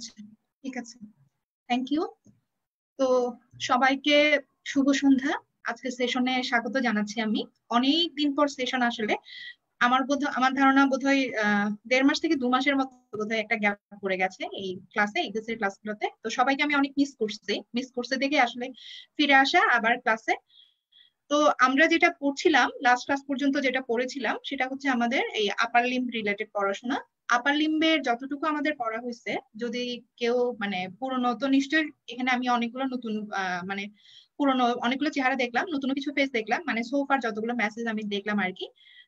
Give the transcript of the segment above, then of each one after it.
আচ্ছা, ঠিক আছে, থ্যাংক ইউ। তো সবাইকে শুভ সন্ধ্যা। আজকে সেশনে স্বাগত জানাচ্ছি আমি। অনেক দিন পর সেশন, আসলে আমার ধারণা বোধহয় 1.5 মাস থেকে 2 মাসের মতো বোধহয় একটা গ্যাপ পড়ে গেছে এই ক্লাসে, এইচএসসি ক্লাসগুলোতে। তো সবাইকে আমি অনেক মিস করছে দেখে আসলে ফিরে আসা আবার ক্লাসে। তো আমরা যেটা পড়ছিলাম লাস্ট ক্লাস পর্যন্ত, যেটা পড়েছিলাম সেটা হচ্ছে আমাদের এই আপার লিম্ব রিলেটেড পড়াশোনা। আপার লিম্বের যতটুকু আমাদের পড়া হয়েছে, যদি কেউ মানে পুরনো, তো নিশ্চয়ই এখানে আমি অনেকগুলো নতুন মানে পুরনো অনেকগুলো চেহারা দেখলাম, নতুন কিছু ফেস দেখলাম, মানে সোফার যতগুলো মেসেজ আমি দেখলাম আর কি।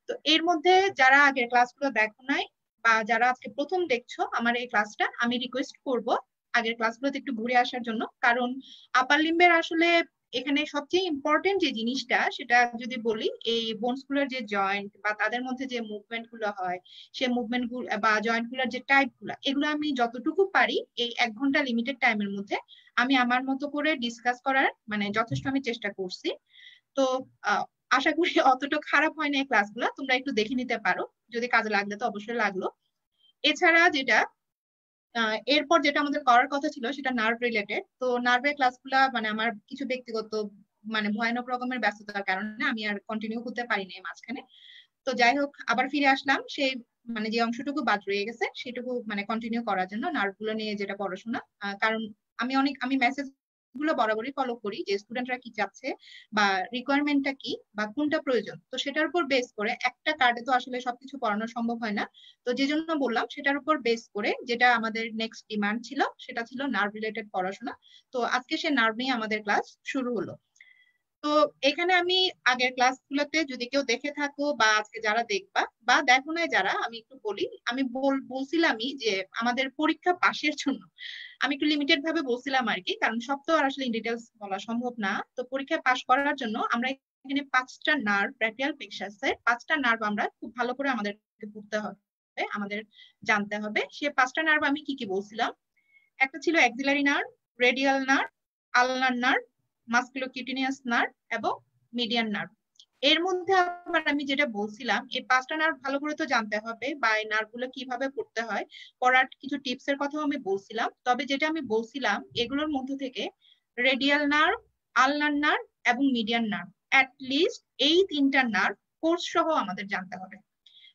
তো এর মধ্যে যারা আগের ক্লাসগুলো দেখো নাই বা যারা আজকে প্রথম দেখছো আমার এই ক্লাসটা, আমি রিকোয়েস্ট করব আগের ক্লাসগুলোতে একটু ঘুরে আসার জন্য। কারণ আপার লিম্বের আসলে এখানে সবচেয়ে ইম্পর্টেন্ট যে জিনিসটা, সেটা যদি বলি, এই বোনস গুলোর যে জয়েন্ট বা তাদের মধ্যে যে মুভমেন্ট গুলো হয়, সে মুভমেন্ট গুলো বা জয়েন্ট গুলোর যে টাইপ গুলো, এগুলো আমি যতটুকু পারি এই 1 ঘন্টা লিমিটেড টাইমের মধ্যে আমি আমার মতো করে ডিসকাস করার মানে যথেষ্ট আমি চেষ্টা করছি। তো আহ, আশা করি অতটা খারাপ হয় না এই ক্লাসগুলো, তোমরা একটু দেখে নিতে পারো, যদি কাজে লাগলে তো অবশ্যই লাগলো। এছাড়া যেটা এরপর যেটা আমাদের করার কথা ছিল সেটা নার্ভ রিলেটেড। তো নার্ভের ক্লাসগুলা মানে আমার কিছু ব্যক্তিগত মানে ভয়ানক রকমের ব্যস্ততার কারণে আমি আর কন্টিনিউ করতে পারিনি এই মাঝখানে। তো যাই হোক, আবার ফিরে আসলাম সেই মানে যে অংশটুকু বাদ রয়ে গেছে সেটুকু মানে কন্টিনিউ করার জন্য নার্ভ গুলো নিয়ে যেটা পড়াশোনা। কারণ আমি মেসেজ গুলো বরাবরই ফলো করি যে স্টুডেন্টরা কি চাচ্ছে বা রিকোয়ারমেন্টটা কি বা কোনটা প্রয়োজন। তো সেটার উপর বেস করে একটা কার্ডে তো আসলে সবকিছু পড়ানো সম্ভব হয় না। তো যে জন্য বললাম, সেটার উপর বেস করে যেটা আমাদের নেক্সট ডিমান্ড ছিল সেটা ছিল নার্ভ রিলেটেড পড়াশোনা। তো আজকে সে নার্ভ নিয়ে আমাদের ক্লাস শুরু হলো। তো এখানে আমি আগের ক্লাসগুলোতে যদি কেউ দেখে থাকো বা আজকে যারা দেখবা বা দেখো না যারা, আমি একটু বলি। আমি বলছিলামই যে আমাদের পরীক্ষা পাশের জন্য আমি একটু লিমিটেড ভাবে বলছিলাম আর কি, কারণ সব তো আর আসলে ইন ডিটেলস বলা সম্ভব না। তো পরীক্ষায় পাশ করার জন্য আমরা এখানে 5টা নার্ভ, ব্র্যাকিয়াল প্লেক্সাসের 5টা নার্ভ আমরা খুব ভালো করে আমাদেরকে পড়তে হবে, আমাদের জানতে হবে। সে 5টা নার্ভ আমি কি কি বলছিলাম। একটা ছিল axillary nerve, radial nerve, ulnar nerve, musculocutaneous nerve এবং মিডিয়ান নার্ভ। এর মধ্যে আবার আমি যেটা বলছিলাম, এই 5টা নার্ভ ভালো করে তো জানতে হবে বা এই নার্ভ গুলো কিভাবে পড়তে হয়, পড়ার কিছু টিপস এর কথাও আমি বলছিলাম। তবে যেটা আমি বলছিলাম এগুলোর মধ্যে থেকে রেডিয়াল নার্ভ, আলনার নার্ভ এবং মিডিয়ান নার্ভ, লিস্ট এই 3টা নার্ভ কোর্স সহ আমাদের জানতে হবে।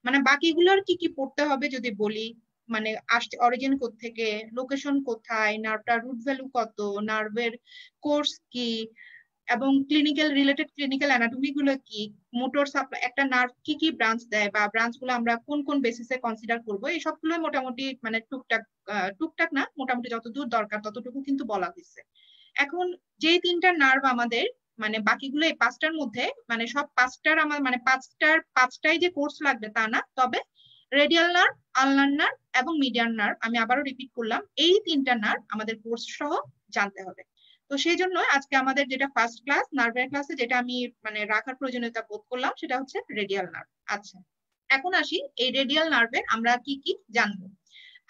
মানে বাকিগুলোর কি কি পড়তে হবে যদি বলি, মানে আসছে অরিজিন থেকে, লোকেশন কোথায়, নার্ভটার রুট ভ্যালু কত, নার্ভের কোর্স কি, এবং ক্লিনিক্যাল অ্যানাটমি গুলো কি, মোটর সাপ্লাই, একটা নার্ভ কি কি ব্রাঞ্চ দেয় বা ব্রাঞ্চ গুলো আমরা কোন কোন বেসিসে কনসিডার করবো, এই সবগুলো মোটামুটি মানে টুকটাক না, মোটামুটি যতদূর দরকার ততটুকু কিন্তু বলা হয়েছে। এখন যে 3টা নার্ভ আমাদের মানে বাকিগুলো এই 5টার মধ্যে, মানে সব 5টার আমার মানে পাঁচটাই যে কোর্স লাগবে তা না, তবে রেডিয়াল নার্ভ, আলনার নার্ভ এবং মিডিয়ান নার্ভ, আমি আবারও রিপিট করলাম, এই 3টা নার্ভ আমাদের কোর্স সহ জানতে হবে। তো সেই জন্য আজকে আমাদের যেটা ফার্স্ট ক্লাস নার্ভের ক্লাসে যেটা আমি মানে রাখার প্রয়োজনীয়তা বোধ করলাম সেটা হচ্ছে রেডিয়াল নার্ভ। আচ্ছা, এখন আসি এই রেডিয়াল নার্ভের আমরা কি কি জানবো।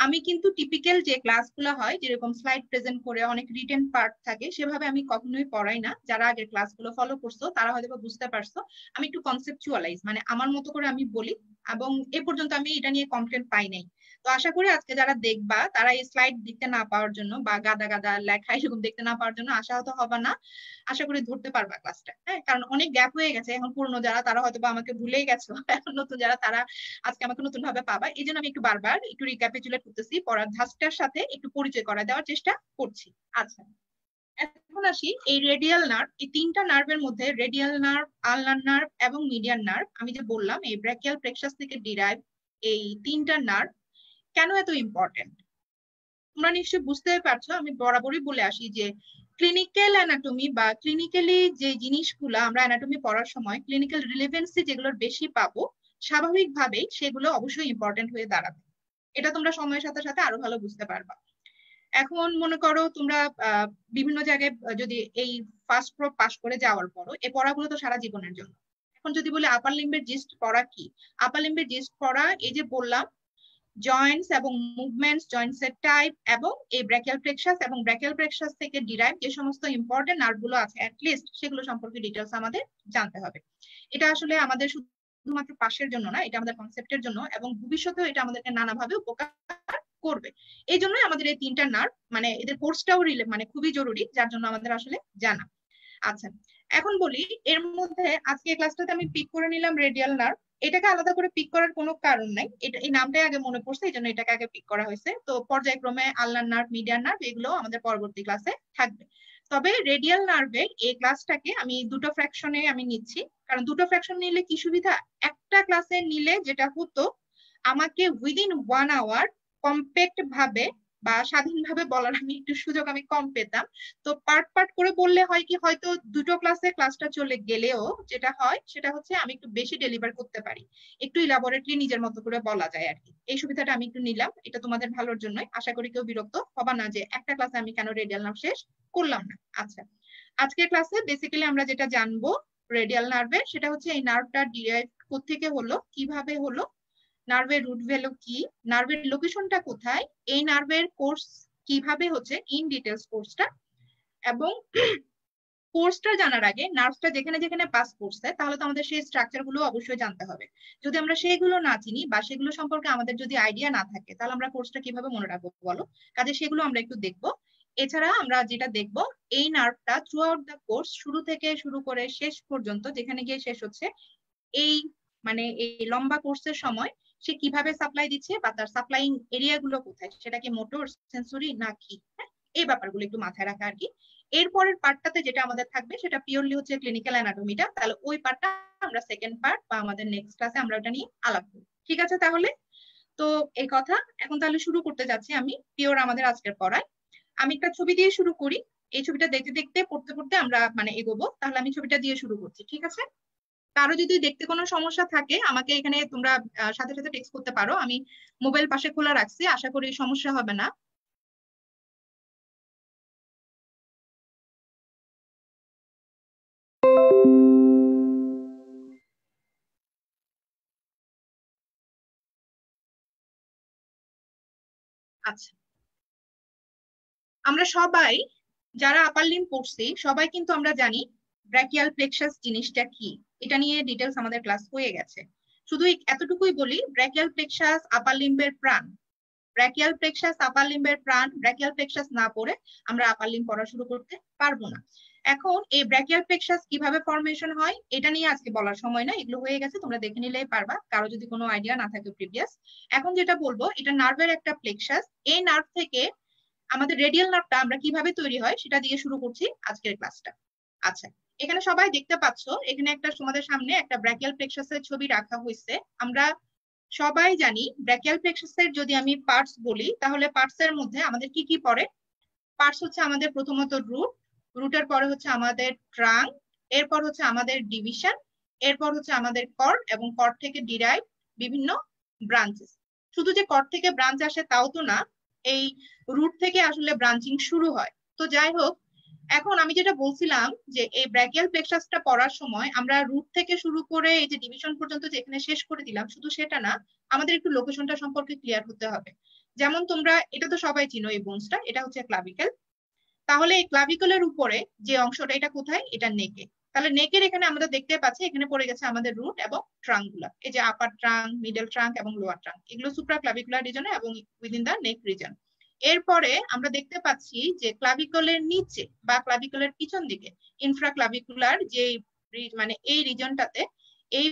আমি কিন্তু টিপিক্যাল যে ক্লাসগুলো হয় যেরকম স্লাইড প্রেজেন্ট করে অনেক রিটেন পার্ট থাকে সেভাবে আমি কখনোই পড়াই না। যারা আগের ক্লাসগুলো ফলো করছো তারা হয়তো বুঝতে পারছো আমি একটু কনসেপচুয়ালাইজ মানে আমার মতো করে আমি বলি, এবং এ পর্যন্ত আমি এটা নিয়ে কমপ্লেন পাই নাই। তো আশা করি আজকে যারা দেখবা তারা এই স্লাইড দেখতে না পাওয়ার জন্য বা গাদা গাদা লেখা এরকম দেখতে না পাওয়ার জন্য আশাহত হবে না। আশা করি ধরতে পারবা ক্লাসটা, হ্যাঁ, কারণ অনেক গ্যাপ হয়ে গেছে। এখন পুরনো যারা তারা হয়তো বা আমাকে ভুলেই গেছো, এখন নতুন যারা তারা আজকে আমাকে নতুন ভাবে পাবা। এই জন্য আমি একটু বারবার একটু রিক্যাপিচুলেট করতেছি, পড়ার ধাঁচটার সাথে একটু পরিচয় করা দেওয়ার চেষ্টা করছি। আচ্ছা, এখন আসি এই রেডিয়াল নার্ভ। এই 3টা নার্ভের মধ্যে রেডিয়াল নার্ভ, আলনার নার্ভ এবং মিডিয়ান নার্ভ, আমি যে বললাম এই ব্র্যাকিয়াল প্লেক্সাস থেকে ডিরাইভ এই 3টা নার্ভ কেন এত ইম্পর্টেন্ট তোমরা নিশ্চয়ই বুঝতে পারছো। আমি বরাবরই বলে আসি যে ক্লিনিক্যাল অ্যানাটমি বা ক্লিনিক্যালি যে জিনিসগুলো আমরা অ্যানাটমি পড়ার সময় ক্লিনিক্যাল রিলেভেন্সি যেগুলোর বেশি পাবো, স্বাভাবিকভাবেই সেগুলো অবশ্যই ইম্পর্টেন্ট হয়ে দাঁড়াবে। এটা তোমরা সময়ের সাথে সাথে আরো ভালো বুঝতে পারবা। এখন মনে করো তোমরা বিভিন্ন জায়গায় যদি এই ফার্স্ট প্রো পাস করে যাওয়ার পরও এই পড়াগুলো তো সারা জীবনের জন্য। এখন যদি বলি আপার লিম্বের জিস্ট পড়া কি, আপার লিম্বের জিস্ট পড়া এই যে বললাম জয়েন্টস এবং মুভমেন্টস, জয়েন্টস এর টাইপ এবং এই ব্র্যাকিয়াল প্লেক্সাস এবং ব্র্যাকিয়াল প্লেক্সাস থেকে ডিরাইভ যে সমস্ত ইম্পর্টেন্ট নার্ভ গুলো আছে লিস্ট সেগুলো সম্পর্কে ডিটেলস আমাদের জানতে হবে। এটা আসলে আমাদের শুধুমাত্র পাশের জন্য না, এটা আমাদের কনসেপ্টের জন্য এবং ভবিষ্যতেও এটা আমাদেরকে নানাভাবে উপকার করবে। এই জন্যই আমাদের এই তিনটা নার্ভ মানে এদের কোর্সটাও মানে খুবই জরুরি, যার জন্য আমাদের আসলে জানা। আচ্ছা, এখন বলি এর মধ্যে আজকে ক্লাসটাতে আমি পিক করে নিলাম রেডিয়াল নার্ভ। এটাকে আলাদা করে পিক করার কোনো কারণ নাই, এটা এই নামটাই আগে মনে পড়ছে, এই জন্য এটাকে আগে পিক করা হয়েছে। তো পর্যায়ক্রমে আলনার নার্ভ, মিডিয়ান নার্ভ এগুলো আমাদের পরবর্তী ক্লাসে থাকবে। তবে রেডিয়াল নার্ভের এই ক্লাসটাকে আমি দুটো ফ্র্যাকশনে আমি নিচ্ছি, কারণ দুটো ফ্র্যাকশন নিলে কি সুবিধা, একটা ক্লাসে নিলে যেটা হতো আমাকে উইদিন 1 আওয়ার কম্প্যাক্ট ভাবে বা স্বাধীনভাবে বলার আমি একটু সুযোগ আমি কম পেতাম। তো পার্ট পার্ট করে বললে হয় কি, হয়তো দুটো ক্লাসে ক্লাসটা চলে গেলেও যেটা হয় সেটা হচ্ছে আমি একটু বেশি ডেলিভার করতে পারি, একটু ইলাবোরেটলি নিজের মতো করে বলা যায় আর কি। এই সুবিধাটা আমি একটু নিলাম, এটা তোমাদের ভালোর জন্যই। আশা করি কেউ বিরক্ত হবা না যে একটা ক্লাসে আমি কেন রেডিয়াল নার্ভ শেষ করলাম না। আচ্ছা, আজকের ক্লাসে বেসিক্যালি আমরা যেটা জানবো রেডিয়াল নার্ভের, সেটা হচ্ছে এই নার্ভটা ডিরাইভ কোত্থেকে হলো, কিভাবে হলো, নার্ভের রুট ভ্যালু কি, নার্ভের লোকেশনটা কোথায়, এই নার্ভের কোর্স কিভাবে হচ্ছে ইন ডিটেলস কোর্সটা, এবং কোর্সটা জানার আগে নার্ভটা যেখানে যেখানে পাস করছে তাহলে তো আমাদের সেই স্ট্রাকচার গুলো অবশ্যই জানতে হবে। যদি আমরা সেগুলো না চিনি বা সেগুলো সম্পর্কে আমাদের যদি আইডিয়া না থাকে তাহলে আমরা কোর্সটা কিভাবে মনে রাখবো বলো? কাজে সেগুলো আমরা একটু দেখবো। এছাড়া আমরা যেটা দেখবো, এই নার্ভটা থ্রু আউট দ্য কোর্স, শুরু থেকে শুরু করে শেষ পর্যন্ত যেখানে গিয়ে শেষ হচ্ছে, এই মানে এই লম্বা কোর্সের সময় সে কিভাবে সাপ্লাই দিচ্ছে বা তার সাপ্লাইং এরিয়া গুলো কোথায়, সেটা কি মোটর, সেন্সরি না কি, হ্যাঁ এই ব্যাপারগুলো একটু মাথায় রাখা আর কি। এরপরের পার্টটাতে যেটা আমাদের থাকবে সেটা পিওরলি হচ্ছে ক্লিনিক্যাল অ্যানাটমিটা, তাহলে ওই পার্টটা আমরা সেকেন্ড পার্ট বা আমাদের নেক্সট ক্লাসে আমরা ওটা নিয়ে আলাপ করব। ঠিক আছে তাহলে? তো এই কথা, এখন তাহলে শুরু করতে যাচ্ছি আমি পিওর আমাদের আজকের পড়ায়। আমি একটা ছবি দিয়ে শুরু করি, এই ছবিটা দেখতে দেখতে পড়তে পড়তে আমরা মানে এগোবো। তাহলে আমি ছবিটা দিয়ে শুরু করছি, ঠিক আছে? কারো যদি দেখতে কোনো সমস্যা থাকে আমাকে এখানে তোমরা সাথে সাথে টেক্সট করতে পারো, আমি মোবাইল পাশে খোলা রাখছি, আশা করি সমস্যা হবে না। আচ্ছা, আমরা সবাই যারা আপার লিম্ব পড়ছি সবাই কিন্তু আমরা জানি ব্র্যাকিয়াল প্লেক্সাস জিনিসটা কি, এটা নিয়ে ডিটেলস আমাদের ক্লাস হয়ে গেছে। শুধু এতটুকুই বলি, ব্র্যাকিয়াল প্লেক্সাস আপার লিম্বের প্রাণ, ব্র্যাকিয়াল প্লেক্সাস আপার লিম্বের প্রাণ, ব্র্যাকিয়াল প্লেক্সাস না পড়ে আমরা আপার লিম্ব পড়া শুরু করতে পারবো না। এখন এই ব্র্যাকিয়াল প্লেক্সাস কিভাবে ফরমেশন হয় এটা নিয়ে আজকে বলার সময় না, এগুলো হয়ে গেছে, তোমরা দেখে নিলেই পারবা কারো যদি কোনো আইডিয়া না থাকে প্রিভিয়াস। এখন যেটা বলবো, এটা নার্ভের একটা প্লেক্সাস, এই নার্ভ থেকে আমাদের রেডিয়াল নার্ভটা আমরা কিভাবে তৈরি হয় সেটা দিয়ে শুরু করছি আজকের ক্লাসটা। আচ্ছা, এখানে সবাই দেখতে পাচ্ছ, এখানে একটা তোমাদের সামনে একটা ব্র্যাকিয়াল প্লেক্সাসের ছবি রাখা হয়েছে। আমরা সবাই জানি ব্র্যাকিয়াল প্লেক্সাসের যদি আমি পার্টস বলি তাহলে পার্টস এর মধ্যে আমাদের কি কি পড়ে? পার্টস হচ্ছে আমাদের প্রথমত রুট, রুটের পরে হচ্ছে আমাদের ট্রাঙ্ক, এরপর হচ্ছে আমাদের ডিভিশন, এরপর হচ্ছে আমাদের কর্ড, এবং কর্ড থেকে ডিরাইভ বিভিন্ন ব্রাঞ্চেস। শুধু যে কর্ড থেকে ব্রাঞ্চ আসে তাও তো না, এই রুট থেকে আসলে ব্রাঞ্চিং শুরু হয়। তো যাই হোক, এখন আমি যেটা বলছিলাম যে এই ব্র্যাকিয়াল প্লেক্সাসটা পড়ার সময় আমরা রুট থেকে শুরু করে এই যে ডিভিশন পর্যন্ত যেখানে শেষ করে দিলাম, শুধু সেটা না, আমাদের একটু লোকেশনটা সম্পর্কে ক্লিয়ার হতে হবে। যেমন তোমরা এটা তো সবাই চিনো, এই বোনসটা এটা হচ্ছে ক্লাভিকেল। তাহলে এই ক্লাভিকলের উপরে যে অংশটা, এটা কোথায়? এটা নেকে। তাহলে নেকের এখানে আমরা দেখতে পাচ্ছি এখানে পড়ে গেছে আমাদের রুট এবং ট্রাঙ্ক গুলা, এই যে আপার ট্রাঙ্ক, মিডল ট্রাঙ্ক এবং লোয়ার ট্রাঙ্ক, এগুলো সুপ্রা ক্লাভিকুলার রিজনে এবং উইদিন দা নেক রিজন। এরপরে আমরা দেখতে পাচ্ছি যে ক্লাভিকলের নিচে বা ক্লাভিকলের পিছন দিকে ইনফ্রা ক্লাভিকুলার যে মানে এই রিজনটাতে এই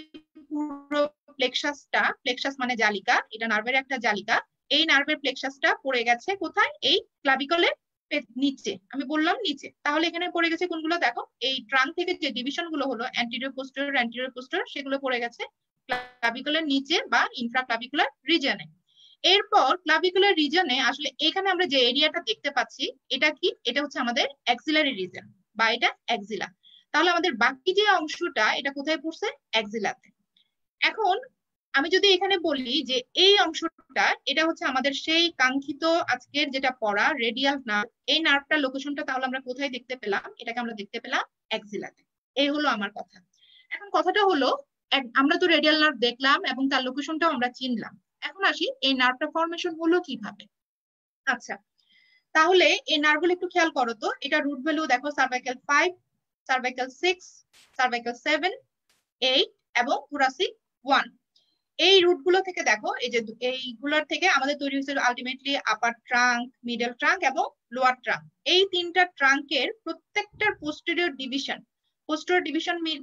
পুরো প্লেক্সাসটা, প্লেক্সাস মানে জালিকা, এটা নার্ভের একটা জালিকা, এই নার্ভের প্লেক্সাসটা পড়ে গেছে কোথায়? এই ক্লাভিকলের নিচে। আমি বললাম নিচে, তাহলে এখানে পড়ে গেছে কোনগুলো দেখো, এই ট্রাঙ্ক থেকে যে ডিভিশন গুলো হলো অ্যান্টিরিয়র পোস্টেরিয়র, অ্যান্টিরিয়র পোস্টেরিয়র, সেগুলো পড়ে গেছে ক্লাভিকুলার নিচে বা ইনফ্রা ক্লাভিকুলার রিজনে। এরপর ক্লাভিকুলার রিজনে আসলে এখানে আমরা যে এরিয়াটা দেখতে পাচ্ছি এটা কি? এটা হচ্ছে আমাদের অ্যাক্সিলারি রিজন বা এটা অ্যাক্সিলা। তাহলে আমাদের বাকি যে অংশটা এটা কোথায় পড়ছে? অ্যাক্সিলাতে। এখন আমি যদি এখানে বলি যে এই অংশটা এটা হচ্ছে আমাদের সেই কাঙ্ক্ষিত আজকের যেটা পড়া রেডিয়াল নার্ভ, এই নার্ভটার লোকেশনটা তাহলে আমরা কোথায় দেখতে পেলাম? এটাকে আমরা দেখতে পেলাম অ্যাক্সিলাতে। এই হলো আমার কথা। এখন কথাটা হলো, আমরা তো রেডিয়াল নার্ভ দেখলাম এবং তার লোকেশনটাও আমরা চিনলাম। এখন আসি এই নার্ভটা ফরমেশন হলো কিভাবে। আচ্ছা, তাহলে এই নার্ভগুলো একটু খেয়াল করো তো, এটা রুট ভ্যালু দেখো সার্ভাইকাল 5, সার্ভাইকাল 6, সার্ভাইকাল 7, 8 এবং থোরাসিক 1। এই রুটগুলো থেকে দেখো, এই যে এইগুলোর থেকে আমাদের তৈরি হয়েছে আলটিমেটলি আপার ট্রাঙ্ক, মিডল ট্রাঙ্ক এবং লোয়ার ট্রাঙ্ক। এই তিনটা ট্রাঙ্কের প্রত্যেকটার পোস্টেরিয়র ডিভিশন,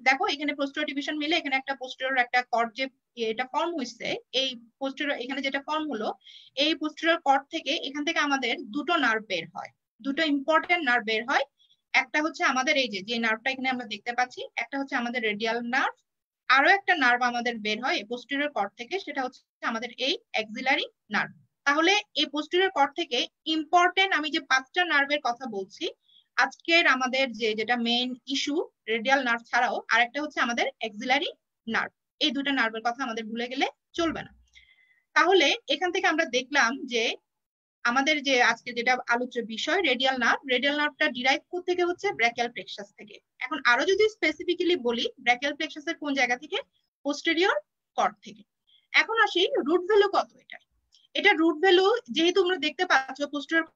দেখো এখানে পোস্টেরিয়র ডিভিশন মিলে এখানে একটা পোস্টেরিয়র একটা কর্ড যে এটা ফর্ম হয়েছে, এই পোস্টেরিয়র এখানে যেটা ফর্ম হলো, এই পোস্টেরিয়র কর্ড থেকে এখান থেকে আমাদের দুটো নার্ভ বের হয়, দুটো ইম্পর্টেন্ট নার্ভ বের হয়। একটা হচ্ছে আমাদের এই যে নার্ভটা এখানে আমরা দেখতে পাচ্ছি, একটা হচ্ছে আমাদের রেডিয়াল নার্ভ, আরো একটা নার্ভ আমাদের বের হয় এই পোস্টেরিয়র কর্ড থেকে, সেটা হচ্ছে আমাদের এই অ্যাক্সিলারি নার্ভ। তাহলে এই পোস্টেরিয়র কর্ড থেকে ইম্পর্টেন্ট আমি যে 5টা নার্ভের কথা বলছি আজকের আমাদের যেটা মেইন ইস্যু, রেডিয়াল নার্ভ ছাড়াও আরেকটা হচ্ছে আমাদের অ্যাক্সিলারি নার্ভ। এই দুটা নার্ভের কথা আমাদের ভুলে গেলে চলবে না। তাহলে এখান থেকে আমরা দেখলাম যে আমাদের যে আজকে যেটা আলোচ্য বিষয় রেডিয়াল নার্ভটা ডিরাইভ থেকে হচ্ছে ব্র্যাকিয়াল প্লেক্সাস থেকে। এখন আরো যদি স্পেসিফিক্যালি বলি ব্র্যাকিয়াল প্লেক্সাসের কোন জায়গা থেকে, পোস্টেরিয়র কর্ড থেকে। এখন আসি রুট ভ্যালু কত, এটা রুট ভ্যালু যেহেতু তোমরা দেখতে পাচ্ছ পোস্টেরিয়র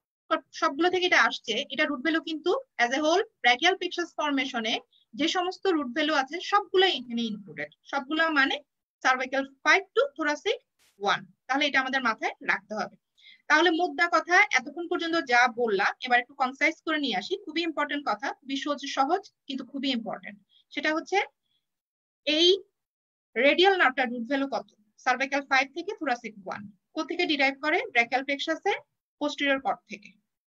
সবগুলো থেকে এটা আসছে, এটা রুট ভ্যালু কিন্তু as a whole brachial plexus ফরমেশনে যে সমস্ত রুট ভ্যালু আছে সবগুলাই এখানে ইনক্লুডেড, সবগুলো মানে সার্ভাইকাল 5 টু থোরাসিক 1। তাহলে এটা আমাদের মাথায় রাখতে হবে। তাহলে মুদ্রা কথা এতক্ষণ পর্যন্ত যা বললাম এবার একটু কনসাইজ করে নিয়ে আসি, খুবই ইম্পর্টেন্ট কথা, খুবই সহজ কিন্তু খুবই ইম্পর্টেন্ট। সেটা হচ্ছে এই রেডিয়াল নার্ভটার রুট ভ্যালু কত, সার্ভাইকাল 5 থেকে থোরাসিক 1। কোথেকে ডিরাইভ করে, ব্র্যাকিয়াল প্লেক্সাসে পোস্টেরিয়র কর্ড থেকে।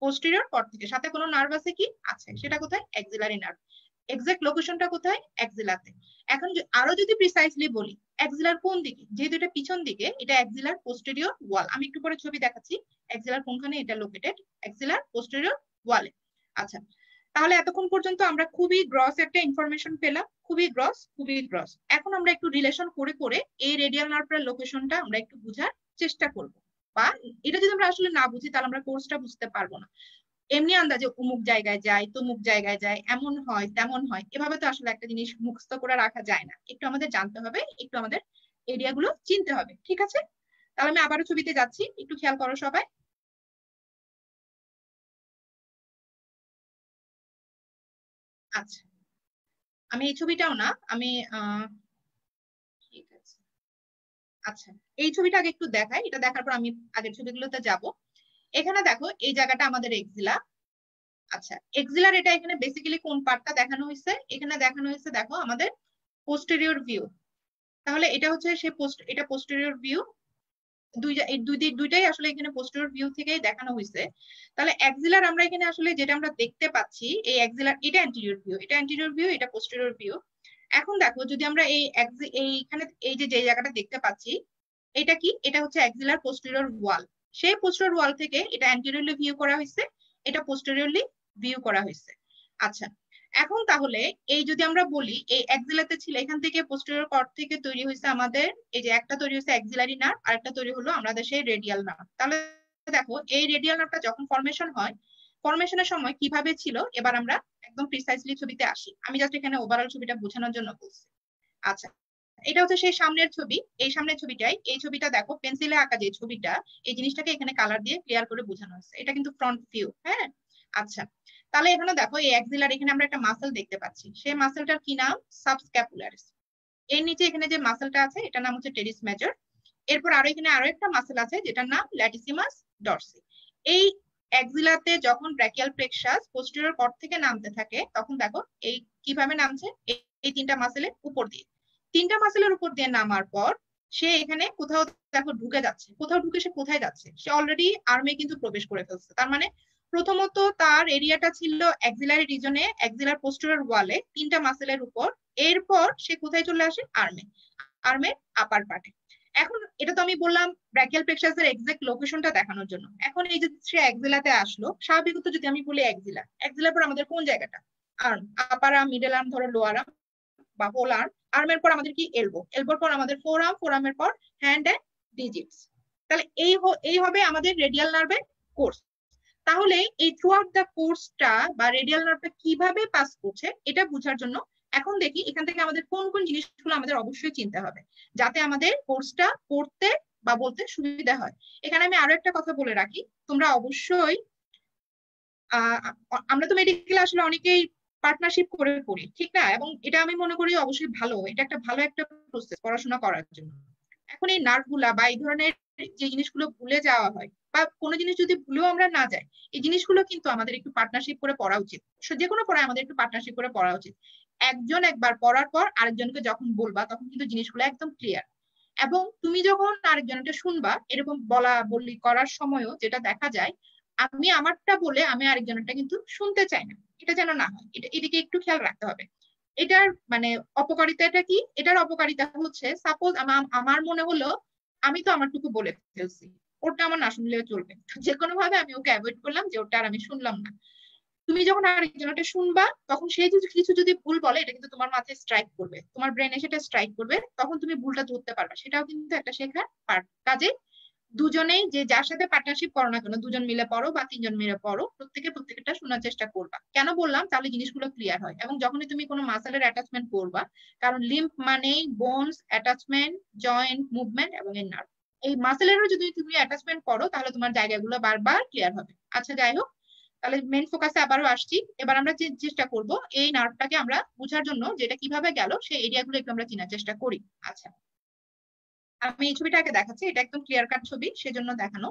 পোস্টেরিয়র কর্ড থেকে সাথে কোনো নার্ভ আছে কি, আছে, সেটা কোথায়, অ্যাক্সিলারি নার্ভ। এক্সাক্ট লোকেশনটা কোথায়, অ্যাক্সিলাতে। এখন আরো যদি প্রিসাইসলি বলি অ্যাক্সিলার কোন দিকে, যেহেতু এটা পিছন দিকে, এটা অ্যাক্সিলার পোস্টেরিয়র ওয়াল। আমি একটু পরে ছবি দেখাচ্ছি অ্যাক্সিলার কোনখানে এটা লোকেটেড, অ্যাক্সিলার পোস্টেরিয়র ওয়ালে। আচ্ছা, তাহলে এতক্ষণ পর্যন্ত আমরা খুবই গ্রস একটা ইনফরমেশন পেলাম, খুবই গ্রস। এখন আমরা একটু রিলেশন করে করে এই রেডিয়াল নার্ভের লোকেশনটা আমরা একটু বোঝার চেষ্টা করব। বা এটা যদি আমরা আসলে না বুঝি তাহলে আমরা কোর্সটা বুঝতে পারবো না। এমনি আন্দাজে অমুক জায়গায় যায়, তমুক জায়গায় যায়, এমন হয় তেমন হয়, এভাবে তো আসলে একটা জিনিস মুখস্থ করে রাখা যায় না। একটু আমাদের জানতে হবে, একটু আমাদের এরিয়াগুলো চিনতে হবে, ঠিক আছে? তাহলে আমি আবারও ছবিতে যাচ্ছি, একটু খেয়াল করো সবাই। আচ্ছা, আমি এই ছবিটাও না, আমি ঠিক আছে, আচ্ছা এই ছবিটা আগে একটু দেখাই, এটা দেখার পর আমি আগের ছবিগুলোতে যাব। এখানে দেখো এই জায়গাটা আমাদের এক্সিলা। আচ্ছা, এক্সিলার এটা এখানে বেসিক্যালি কোন পার্টটা দেখানো হয়েছে, এখানে দেখানো হয়েছে দেখো আমাদের পোস্টেরিয়র ভিউ। তাহলে এটা হচ্ছে এটা পোস্টেরিয়র ভিউ, দুইটাই আসলে এখানে পোস্টেরিয়র ভিউ থেকেই দেখানো হয়েছে। তাহলে অ্যাক্সিলার আমরা এখানে আসলে যেটা আমরা দেখতে পাচ্ছি, এই অ্যাক্সিলার এটা অ্যান্টেরিয়র ভিউ, এটা অ্যান্টেরিয়র ভিউ, এটা পোস্টেরিয়র ভিউ। এখন দেখো যদি আমরা এইখানে এই যে জায়গাটা দেখতে পাচ্ছি, এটা কি, এটা হচ্ছে অ্যাক্সিলার পোস্টেরিয়র ওয়াল। সেই পোস্টেরিয়র ওয়াল থেকে এটা অ্যান্টেরিয়রলি ভিউ করা হয়েছে, এটা পোস্টেরিয়রলি ভিউ করা হয়েছে। আচ্ছা, এখন তাহলে এই যদি আমরা বলি এই অ্যাক্সিলাতে ছিল, এখান থেকে পোস্টেরিয়র কর্ড থেকে তৈরি হয়েছে আমাদের এই যে একটা তৈরি হয়েছে অ্যাক্সিলারি নার্ভ, আর একটা তৈরি হলো আমাদের সেই রেডিয়াল নার্ভ। তাহলে দেখো এই রেডিয়াল নার্ভটা যখন ফরমেশন হয়, ফরমেশনের সময় কিভাবে ছিল, এবার আমরা একদম প্রিসাইসলি ছবিতে আসি। আমি জাস্ট এখানে ওভারঅল ছবিটা বোঝানোর জন্য বলছি। আচ্ছা, এটা হচ্ছে সেই সামনের ছবি, এই সামনের ছবিটাই, এই ছবিটা দেখো পেন্সিলে আঁকা যে ছবিটা, এই জিনিসটাকে এখানে কালার দিয়ে ক্লিয়ার করে বোঝানো হয়েছে, এটা কিন্তু ফ্রন্ট ভিউ। হ্যাঁ, আচ্ছা, তাহলে এখানে দেখো এই অ্যাক্সিলার, এখানে আমরা একটা মাসল দেখতে পাচ্ছি, সেই মাসলটার কি নাম, সাবস্ক্যাপুলারিস। এর নিচে এখানে যে মাসলটা আছে এটার নাম হচ্ছে টেরিস মেজর। এরপর এখানে আরো একটা মাসল আছে যেটার নাম ল্যাটিসিমাস ডরসি। এই অ্যাক্সিলাতে যখন ব্র্যাকিয়াল প্লেক্সাস পোস্টেরিয়র কর্ড থেকে নামতে থাকে তখন দেখো এই কিভাবে নামছে, এই তিনটা মাসেলের উপর দিয়ে, তিনটা মাসেলের উপর দিয়ে নামার পর সে এখানে কোথাও দেখো ঢুকে যাচ্ছে, কোথাও ঢুকে সে কোথায় যাচ্ছে, সে অলরেডি আর্মে কিন্তু প্রবেশ করে ফেলছে। তার মানে প্রথমত তার এরিয়াটা ছিল অ্যাক্সিলারি রিজনে, অ্যাক্সিলার পোস্টেরিয়র ওয়ালে তিনটা মাসেলের উপর। এরপর সে কোথায় চলে আসে, আর্মের আপার পার্টে। এখন এটা তো আমি বললাম ব্র্যাকিয়াল প্লেক্সাসের এক্সাক্ট লোকেশনটা দেখানোর জন্য। এখন এই যে সে অ্যাক্সিলাতে আসলো, স্বাভাবিকত যদি আমি বলি অ্যাক্সিলার পর আমাদের কোন জায়গাটা, আর্ম, আপার আর্ম, মিডল আর্ম, ধরো লোয়ার আর্ম বা হোল আর্ম। আর্মের পর আমাদের কি এলবোর পর আমাদের ফোর আর্মের পর হ্যান্ড এন্ড ডিজিটস। তাহলে এই হবে আমাদের রেডিয়াল নার্ভের কোর্স। তাহলে এই থ্রু আউট দ্য কোর্সটা বা রেডিয়াল নার্ভটা কিভাবে পাস করছে এটা বোঝার জন্য এখন দেখি এখান থেকে আমাদের কোন কোন জিনিসগুলো আমাদের অবশ্যই চিনতে হবে যাতে আমাদের কোর্সটা পড়তে বা বলতে সুবিধা হয়। এখানে আমি আরো একটা কথা বলে রাখি, তোমরা অবশ্যই আমরা তো মেডিকেলে আসলে অনেকেই পার্টনারশিপ করে করি, ঠিক না? এবং এটা আমি মনে করি অবশ্যই ভালো, এটা একটা ভালো একটা প্রসেস পড়াশোনা করার জন্য। এখন এই নার্ভ গুলা বা এই ধরনের যে জিনিসগুলো ভুলে যাওয়া হয় বা কোনো জিনিস যদি ভুলেও আমরা না যাই, এই জিনিসগুলো কিন্তু আমাদের একটু পার্টনারশিপ করে পড়া উচিত। যে কোনো পড়ায় আমাদের একটু পার্টনারশিপ করে পড়া উচিত। একজন একবার পড়ার পর আরেকজনকে যখন বলবা তখন কিন্তু জিনিসগুলো একদম ক্লিয়ার। এবং তুমি যখন আরেকজনকে শুনবা, এরকম বলা বলি করার সময়ও যেটা দেখা যায়, আমি আমারটা বলে আমি আরেকজনেরটা কিন্তু শুনতে চাই না, এটা যেন না হয়। এদিকে একটু খেয়াল রাখতে হবে। এটার মানে অপকারিতাটা কি? এটার অপকারিতা হচ্ছে, সাপোজ আমার মনে হলো আমি তো আমারটুকু বলে ফেলছি, ওটা আমার না শুনলেও চলবে, যে কোনো ভাবে আমি ওকে অ্যাভয়েড করলাম যে ওটা আর আমি শুনলাম না। তুমি যখন আরেকজনটা শুনবা তখন সে যদি কিছু যদি ভুল বলে, এটা কিন্তু তোমার মাথায় স্ট্রাইক করবে, তোমার ব্রেনে সেটা স্ট্রাইক করবে, তখন তুমি ভুলটা ধরতে পারবে। সেটাও কিন্তু একটা শেখার পার্ট। কাজে দুজনেই যে যার সাথে পার্টনারশিপ করো না কেন, দুজন মিলে পড়ো বা তিনজন মিলে পড়ো, প্রত্যেকটা শোনার চেষ্টা করবা। কেন বললাম? তাহলে জিনিসগুলো ক্লিয়ার হয়। এবং যখনই তুমি কোনো মাসেলের অ্যাটাচমেন্ট করবা, কারণ লিম্ফ মানেই বোনস, অ্যাটাচমেন্ট, জয়েন্ট, মুভমেন্ট এবং এর নার্ভ। এই মাসেলেরও যদি তুমি অ্যাটাচমেন্ট করো তাহলে তোমার জায়গাগুলো বারবার ক্লিয়ার হবে। আচ্ছা, যাই হোক, তাহলে মেন ফোকাসে আবারও আসছি। এবার আমরা চেষ্টা করব এই নার্ভটাকে আমরা বোঝার জন্য, যেটা কিভাবে গেল সেই এরিয়াগুলো একটু আমরা চেনার চেষ্টা করি। আচ্ছা, আমি এই ছবিটাকে দেখাচ্ছি, এটা একদম ক্লিয়ার কাট ছবি, সেজন্য দেখানো।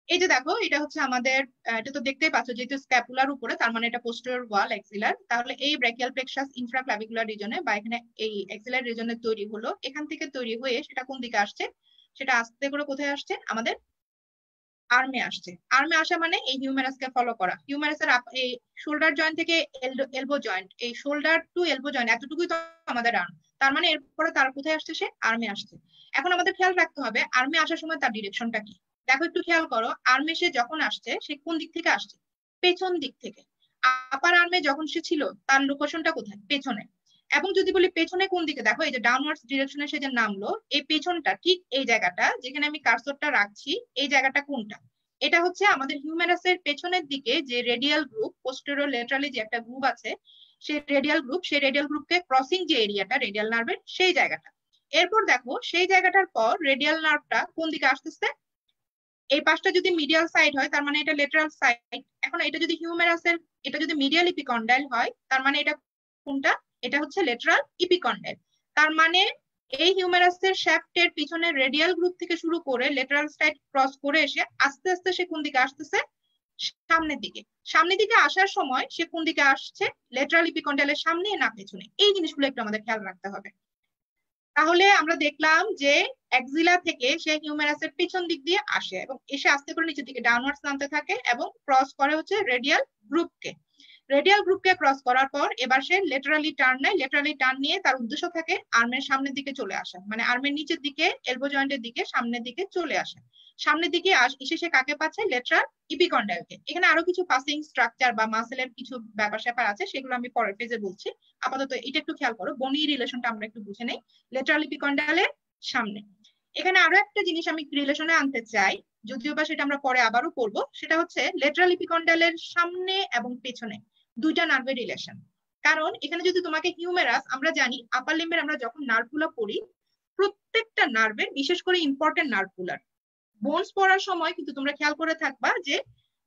এই যে দেখো, এটা হচ্ছে আমাদের, এটা তো দেখতেই পাচ্ছ, যেহেতু স্ক্যাপুলার উপরে, তার মানে এটা পোস্টেরিয়র ওয়াল এক্সিলার। তাহলে এই ব্র্যাকিয়াল প্লেক্সাস ইনফ্রাক্লাভিকুলার রিজনে বা এখানে এই এক্সিলার রিজনে তৈরি হলো, এখান থেকে তৈরি হয়ে সেটা কোন দিকে আসছে? সেটা আস্তে করে কোথায় আসছে? আমাদের আর্মে আসছে। আর্মে আসা মানে এই হিউমেরাসকে ফলো করা। হিউমেরাসের এই শোল্ডার জয়েন্ট থেকে এলবো জয়েন্ট, এই শোল্ডার টু এলবো জয়েন্ট এতটুকুই তো আমাদের আর্ম। তার মানে এরপরে তার কোথায় আসছে? সে আর্মে আসছে। এখন আমাদের খেয়াল রাখতে হবে আর্মে আসার সময় তার ডিরেকশনটা কি। দেখো, একটু খেয়াল করো, আর্মে সে যখন আসছে সে কোন দিক থেকে আসছে? পেছন দিক থেকে। আপার আর্মে যখন সে ছিল তার লোকেশনটা কোথায়? পেছনে। এবং যদি বলি পেছনে কোন দিকে, দেখো এই যে ডাউনওয়ার্ডস ডিরেকশনে সে যে নামলো, এই পেছনটা ঠিক এই জায়গাটা যেখানে আমি কার্সরটা রাখছি, এই জায়গাটা কোনটা? এটা হচ্ছে আমাদের হিউম্যানাসের পেছনের দিকে যে রেডিয়াল গ্রুপ, পোস্টেরিয়র লেটারালি যে একটা গ্রুপ আছে, সেই রেডিয়াল গ্রুপকে ক্রসিং যে এরিয়াটা রেডিয়াল নার্ভের, সেই জায়গাটা। এরপর দেখো, সেই জায়গাটার পর রেডিয়াল নার্ভটা কোন দিকে আসতেছে? এই পাশটা যদি মিডিয়াল সাইড হয় তার মানে এটা লেটারাল সাইড। এখন এটা যদি হিউমেরাসের, এটা যদি মিডিয়াল ইপিকন্ডাইল হয় তার মানে এটা কোনটা? এটা হচ্ছে লেটারাল ইপিকন্ডাইল। তার মানে এই হিউমেরাসের শ্যাফটের পিছনের রেডিয়াল গ্রুপ থেকে শুরু করে লেটারাল সাইড ক্রস করে এসে আস্তে আস্তে সে কোন দিকে আসতেছে? সামনের দিকে। সামনের দিকে আসার সময় সে কোন দিকে আসছে? লেটারাল ইপিকন্ডাইলের সামনে না পেছনে। এই জিনিসগুলো একটু আমাদের খেয়াল রাখতে হবে। তাহলে আমরা দেখলাম যে এক্সিলা থেকে সে হিউমেরাসের পিছন দিক দিয়ে আসে এবং এসে আস্তে করে নিচের দিকে ডাউনওয়ার্ডস নামতে থাকে এবং ক্রস করে হচ্ছে রেডিয়াল গ্রুপকে। রেডিয়াল গ্রুপকে ক্রস করার পর এবার সে লেটারালি টার্ন নেয়। লেটারালি টার্ন নিয়ে তার উদ্দেশ্য থাকে আর্মের সামনের দিকে চলে আসা, মানে আর্মের নিচের দিকে এলবো জয়েন্টের দিকে সামনের দিকে চলে আসে। সামনের দিকে এসে সে কাকে পাচ্ছে? লেটারাল ইপিকন্ডাইলকে। এখানে আরো কিছু পাসিং স্ট্রাকচার বা মাসেলের কিছু ব্যাপার স্যাপার আছে, সেগুলো আমি পরের পেজে বলছি। আপাতত এটা একটু খেয়াল করো, বনি রিলেশনটা আমরা একটু বুঝে নেই। লেটারাল ইপিকন্ডাইলের সামনে। এখানে আরো একটা জিনিস আমি রিলেশনে আনতে চাই, যদিও বা সেটা আমরা পরে আবারও পড়বো, সেটা হচ্ছে লেটারাল ইপিকন্ডাইলের সামনে এবং পেছনে দুইটা নার্ভের রিলেশন। কারণ এখানে যদি তোমাকে হিউমেরাস, আমরা জানি আপার লিম্বের আমরা যখন নার্ভগুলো পড়ি, প্রত্যেকটা নার্ভের, বিশেষ করে ইম্পর্টেন্ট নার্ভগুলার বোনস পড়ার সময় কিন্তু তোমরা খেয়াল করে থাকবা যে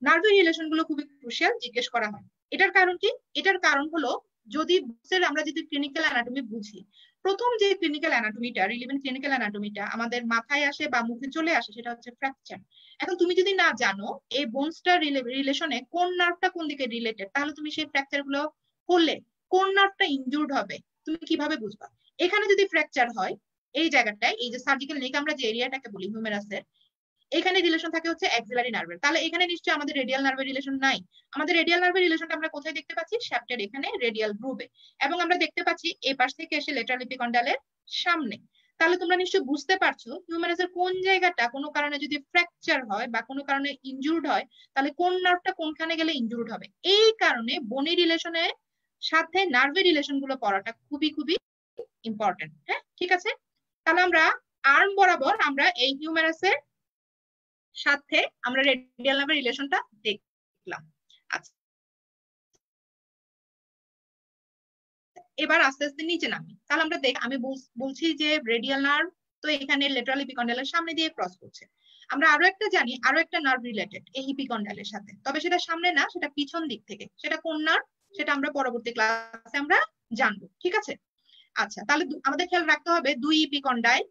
নার্ভের রিলেশন গুলো খুবই ক্রুশিয়াল জিজ্ঞেস করা হয়। এটার কারণ কি? এটার কারণ হলো, যদি আমরা যদি ক্লিনিক্যাল অ্যানাটমি বুঝি, প্রথম যে ক্লিনিক্যাল অ্যানাটমিটা, রিলিভেন্ট ক্লিনিক্যাল অ্যানাটমিটা আমাদের মাথায় আসে বা মুখে চলে আসে, সেটা হচ্ছে ফ্র্যাকচার। এখন তুমি যদি না জানো এই বোনসটার রিলেশনে কোন নার্ভটা কোন দিকে রিলেটেড, তাহলে তুমি সেই ফ্র্যাকচার গুলো করলে কোন নার্ভটা ইনজুর্ড হবে তুমি কিভাবে বুঝবা? এখানে যদি ফ্র্যাকচার হয় এই জায়গাটায়, এই যে সার্জিক্যাল নেক আমরা যে এরিয়াটাকে বলি হিউমেরাসের, এখানে রিলেশন থাকে হচ্ছে অ্যাক্সিলারি নার্ভের, তাহলে এখানে নিশ্চয়ই আমাদের রেডিয়াল নার্ভের রিলেশন নাই। আমাদের রেডিয়াল নার্ভের রিলেশনটা আমরা কোথায় দেখতে পাচ্ছি? শ্যাফটের এখানে রেডিয়াল গ্রুপে। এবং আমরা দেখতে পাচ্ছি এই পাশ থেকে এসে লেটারাল ইপিকন্ডাইলের সামনে। তাহলে তোমরা নিশ্চয়ই বুঝতে পারছো হিউমেরাসের কোন জায়গাটা কোনো কারণে যদি ফ্র্যাকচার হয় বা কোনো কারণে ইনজুর্ড হয়, তাহলে কোন নার্ভটা কোনখানে গেলে ইনজুর্ড হবে। এই কারণে বনি রিলেশনের সাথে নার্ভের রিলেশন গুলো পড়াটা খুবই খুবই ইম্পর্টেন্ট। হ্যাঁ, ঠিক আছে। তাহলে আমরা আর্ম বরাবর আমরা এই হিউমেরাসের সাথে আমরা রেডিয়াল নার্ভের রিলেশনটা দেখলাম। আচ্ছা, এবার আস্তে আস্তে নিচে নামি। তাহলে আমরা আমি বলছি যে রেডিয়াল নার্ভ তো এখানে লেটারাল ইপিকন্ডাইলের সামনে দিয়ে ক্রস করছে। আমরা আরো একটা জানি, আরো একটা নার্ভ রিলেটেড এই ইপিকন্ডাইলের সাথে, তবে সেটা সামনে না, সেটা পিছন দিক থেকে। সেটা কোন নার্ভ? সেটা আমরা পরবর্তী ক্লাসে আমরা জানবো, ঠিক আছে। আচ্ছা, তাহলে আমাদের খেয়াল রাখতে হবে দুই epicondyle,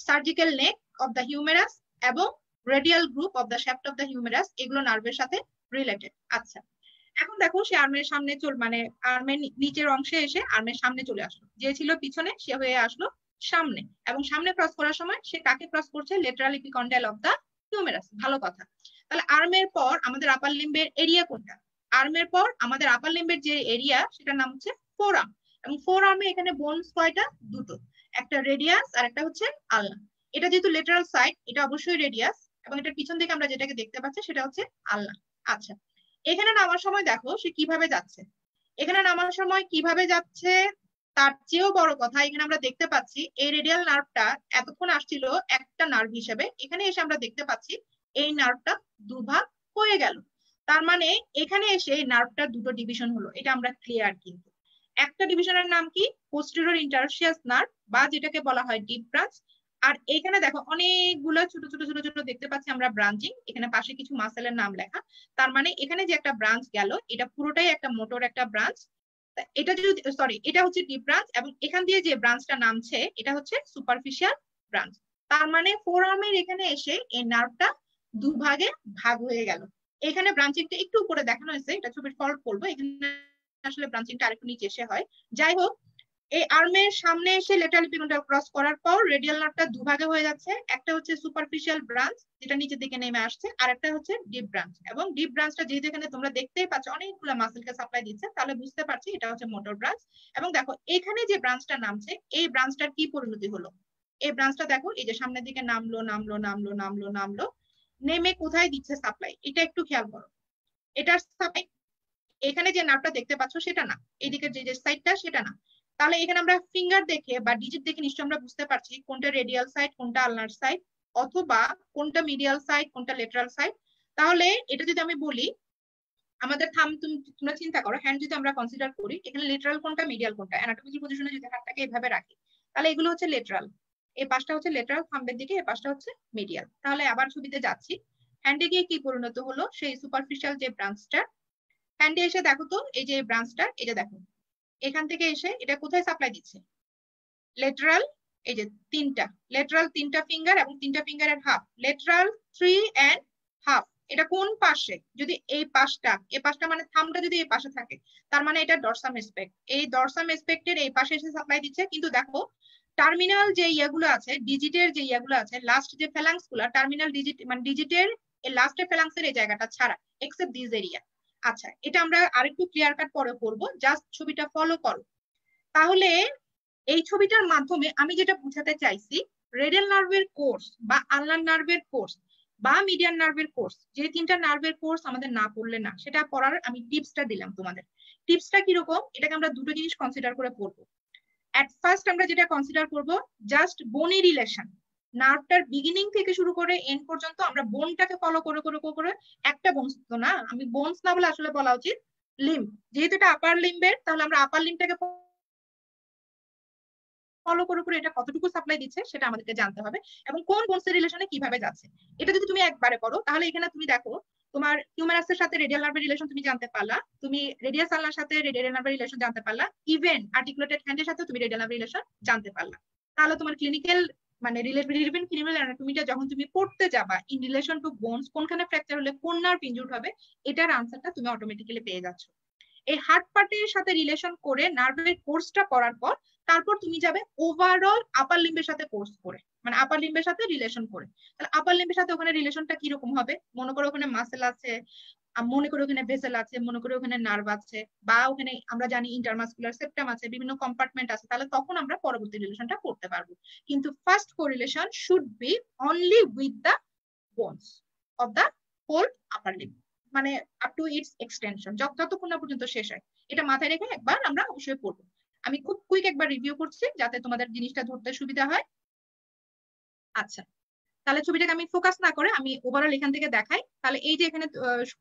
surgical neck of the humerus এবং radial groove of the shaft of the humerus, এগুলো নার্ভের সাথে রিলেটেড। আচ্ছা, এখন দেখো সে আর্মের সামনে মানে আর্মের নিচের অংশে এসে আর্মের সামনে চলে আসলো, যে ছিল পিছনে সে হয়ে আসলো সামনে, এবং সামনে ক্রস করার সময় সে কাকে ক্রস করছে? Lateral epicondyle of the humerus. ভালো কথা। তাহলে আর্মের পর আমাদের আপার লিম্বের এরিয়া কোনটা? আর্মের পর আমাদের আপার লিম্বের যে এরিয়া সেটার নাম হচ্ছে ফোরাম, এবং ফোরামে এখানে বোনস কয়টা? দুটো, একটা রেডিয়াস আর একটা হচ্ছে আলনা। এটা যেহেতু লেটারাল সাইড, এটা অবশ্যই রেডিয়াস, এবং এটার পিছন থেকে আমরা যেটাকে দেখতে পাচ্ছি সেটা হচ্ছে আলনা। আচ্ছা, এখানে নামার সময় দেখো সে কিভাবে যাচ্ছে। এখানে নামার সময় কিভাবে যাচ্ছে তার চেয়েও বড় কথা, এখানে আমরা দেখতে পাচ্ছি এই রেডিয়াল নার্ভটা এতক্ষণ আসছিল একটা নার্ভ হিসেবে, এখানে এসে আমরা দেখতে পাচ্ছি এই নার্ভটা দুভাগ হয়ে গেল। তার মানে এখানে এসে এই নার্ভটার দুটো ডিভিশন হলো, এটা আমরা ক্লিয়ার। কিন্তু একটা ডিভিশনের নাম কি? পোস্টেরিয়র ইন্টারশিয়াস নার্ভ, বা যেটাকে বলা হয় ডিপ ব্রাঞ্চ। আর এখানে দেখো অনেকগুলো ছোট ছোট ছোট ছোট দেখতে পাচ্ছি আমরা ব্রাঞ্চিং, এখানে পাশে কিছু মাসেলের নাম লেখা। তার মানে এখানে যে একটা ব্রাঞ্চ গেল, এটা পুরোটাই একটা মোটর একটা ব্রাঞ্চ। এটা যদি এটা হচ্ছে ডিপ ব্রাঞ্চ, এবং এখান দিয়ে যে ব্রাঞ্চটা নামছে এটা হচ্ছে সুপারফিশিয়াল ব্রাঞ্চ। তার মানে ফোরামের এখানে এসে এই নার্ভটা দুভাগে ভাগ হয়ে গেল। এখানে ব্রাঞ্চিংটা একটু উপরে দেখানো হয়েছে, এটা ছবির ফল্ট করবো, এখানে আসলে ব্রাঞ্চিংটা আরেকটু নিচে এসে হয়। যাই হোক, এই আর্মের সামনে এসে লেটারাল এপিকন্ডাইল ক্রস করার পর রেডিয়াল নার্ভটা দুভাগে হয়ে যাচ্ছে, একটা হচ্ছে সুপারফিশিয়াল ব্রাঞ্চ যেটা নিচের দিকে নেমে আসছে, আর একটা হচ্ছে ডিপ ব্রাঞ্চ। এবং ডিপ ব্রাঞ্চটা যেহেতু এখানে তোমরা দেখতেই পাচ্ছ অনেকগুলো মাসেলকে সাপ্লাই দিচ্ছে, তাহলে বুঝতে পারছি এটা হচ্ছে মোটর ব্রাঞ্চ। এবং দেখো এখানে যে ব্রাঞ্চটা নামছে এই ব্রাঞ্চটার কি পরিণতি হলো? এই ব্রাঞ্চটা দেখো এই যে সামনের দিকে নামলো নামলো নামলো নামলো নামলো, নেমে কোথায় দিচ্ছে সাপ্লাই? এটা একটু খেয়াল করো। এটার সাপ্লাই এখানে যে নার্ভটা দেখতে পাচ্ছ সেটা না, এইদিকে যে সাইডটা সেটা না। তাহলে এখানে আমরা ফিঙ্গার দেখে বা ডিজিট দেখে নিশ্চয়ই আমরা বুঝতে পারছি কোনটা রেডিয়াল সাইড কোনটা আলনার সাইড, অথবা কোনটা মিডিয়াল সাইড কোনটা লেটারাল সাইড। তাহলে এটা যদি আমি বলি, আমাদের থাম তোমরা চিন্তা করো, হ্যান্ড যদি আমরা কনসিডার করি, এখানে লেটারাল কোনটা মিডিয়াল কোনটা, অ্যানাটমিক্যাল পজিশনে যদি হাতটাকে এভাবে রাখি, তাহলে এগুলো হচ্ছে লেটারাল, এই পাশটা হচ্ছে লেটারাল থাম্বের দিকে, এই পাশটা হচ্ছে মিডিয়াল। তাহলে আবার ছবিতে যাচ্ছি, হ্যান্ডে গিয়ে কি পরিণত হলো? সেই সুপারফিশিয়াল যে ব্রাঞ্চটা, হ্যান্ডে এসে দেখো তো এই যে ব্রাঞ্চটা, এই যে দেখো এখান থেকে এসে এটা কোথায় সাপ্লাই দিচ্ছে? লেটারাল, এই যে তিনটা লেটারাল, তিনটা ফিঙ্গার এবং তিনটা ফিঙ্গারের হাফ, লেটারাল 3 এন্ড হাফ। এটা কোন পাশে? যদি এই পাশটা মানে থামটা যদি এই পাশে থাকে, তার মানে এটা ডরসাম এসপেক্ট, এই ডরসাম এসপেক্টের এই পাশে এসে সাপ্লাই দিচ্ছে। কিন্তু দেখো টার্মিনাল যে ইয়াগুলো আছে, ডিজিটের যে ইয়াগুলো আছে, লাস্ট যে ফ্যালাংস গুলো, টার্মিনাল ডিজিট মানে ডিজিটের এই লাস্টের ফ্যালাংসের এই জায়গাটা ছাড়া, এক্সেপ্ট দিস এরিয়া। আচ্ছা, এটা আমরা আরেকটু ক্লিয়ার কাট পরে করবো, জাস্ট ছবিটা ফলো করো। তাহলে এই ছবিটার মাধ্যমে আমি যেটা বুঝাতে চাইছি, রেডিয়াল নার্ভের কোর্স বা আলনার নার্ভের কোর্স বা মিডিয়ান নার্ভের কোর্স, যে তিনটা নার্ভের কোর্স আমাদের না পড়লে না, সেটা পড়ার আমি টিপসটা দিলাম তোমাদের। টিপসটা কিরকম? এটাকে আমরা দুটো জিনিস কনসিডার করে পড়বো। এট ফার্স্ট আমরা যেটা কনসিডার করব, জাস্ট বোনি রিলেশন, নার্ভটার বিগিনিং থেকে শুরু করে এন্ড পর্যন্ত আমরা বোনটাকে ফলো করে করে করে, একটা বোনস তো না, আমি বোনস না বলে আসলে বলা উচিত লিম্ব, যেহেতু এটা আপার লিম্বের, তাহলে আমরা আপার লিম্বটাকে ফলো করে করে এটা কতটুকু সাপ্লাই দিচ্ছে সেটা আমাদেরকে জানতে হবে, এবং কোন বোনসের রিলেশনে কিভাবে যাচ্ছে। এটা যদি তুমি একবারে করো, তাহলে এখানে তুমি দেখো তোমার হিউম্যারাসের সাথে রেডিয়াল নার্ভের রিলেশন তুমি জানতে পারলা, তুমি রেডিয়াস আলনার সাথে রেডিয়াল নার্ভের রিলেশন জানতে পারলা, ইভেন আর্টিকুলেটেড হ্যান্ডের সাথে তুমি রেডিয়াল নার্ভের রিলেশন জানতে পারলা। তাহলে তোমার ক্লিনিক্যাল মানে রিলেভেন্ট ক্লিনিক্যাল অ্যানাটমিটা যখন তুমি পড়তে যাবা ইন রিলেশন টু বোনস, কোনখানে ফ্র্যাকচার হলে কোন নার্ভ ইনজুর্ড হবে, এটার আনসারটা তুমি অটোমেটিক্যালি পেয়ে যাচ্ছ। এই হার্ট পার্টের সাথে রিলেশন করে নার্ভের কোর্সটা করার পর তারপর তুমি যাবে ওভারঅল আপার লিম্বের সাথে কোর্স করে, মানে আপার লিম্বের সাথে রিলেশন করে। তাহলে আপার লিম্বের সাথে ওখানে রিলেশনটা কিরকম হবে? মনে করো ওখানে মাসেল আছে, মনে করো ওখানে ভেসেল আছে, মনে করো ওখানে নার্ভ আছে, বা ওখানে আমরা জানি ইন্টারমাসকুলার সেপ্টাম আছে, বিভিন্ন কম্পার্টমেন্ট আছে, তাহলে তখন আমরা পরবর্তী রিলেশনটা করতে পারবো। কিন্তু first correlation should be only with the bones of the whole upper limb, মানে আপ টু ইটস এক্সটেনশন, যতক্ষণ না পর্যন্ত শেষ হয়। এটা মাথায় রেখে একবার আমরা অবশ্যই পড়বো। আমি খুব কুইক একবার রিভিউ করছি যাতে তোমাদের জিনিসটা ধরতে সুবিধা হয়। আচ্ছা, তাহলে ছবিটাকে আমি ফোকাস না করে আমি ওভারঅল এখান থেকে দেখাই। তাহলে এই যে এখানে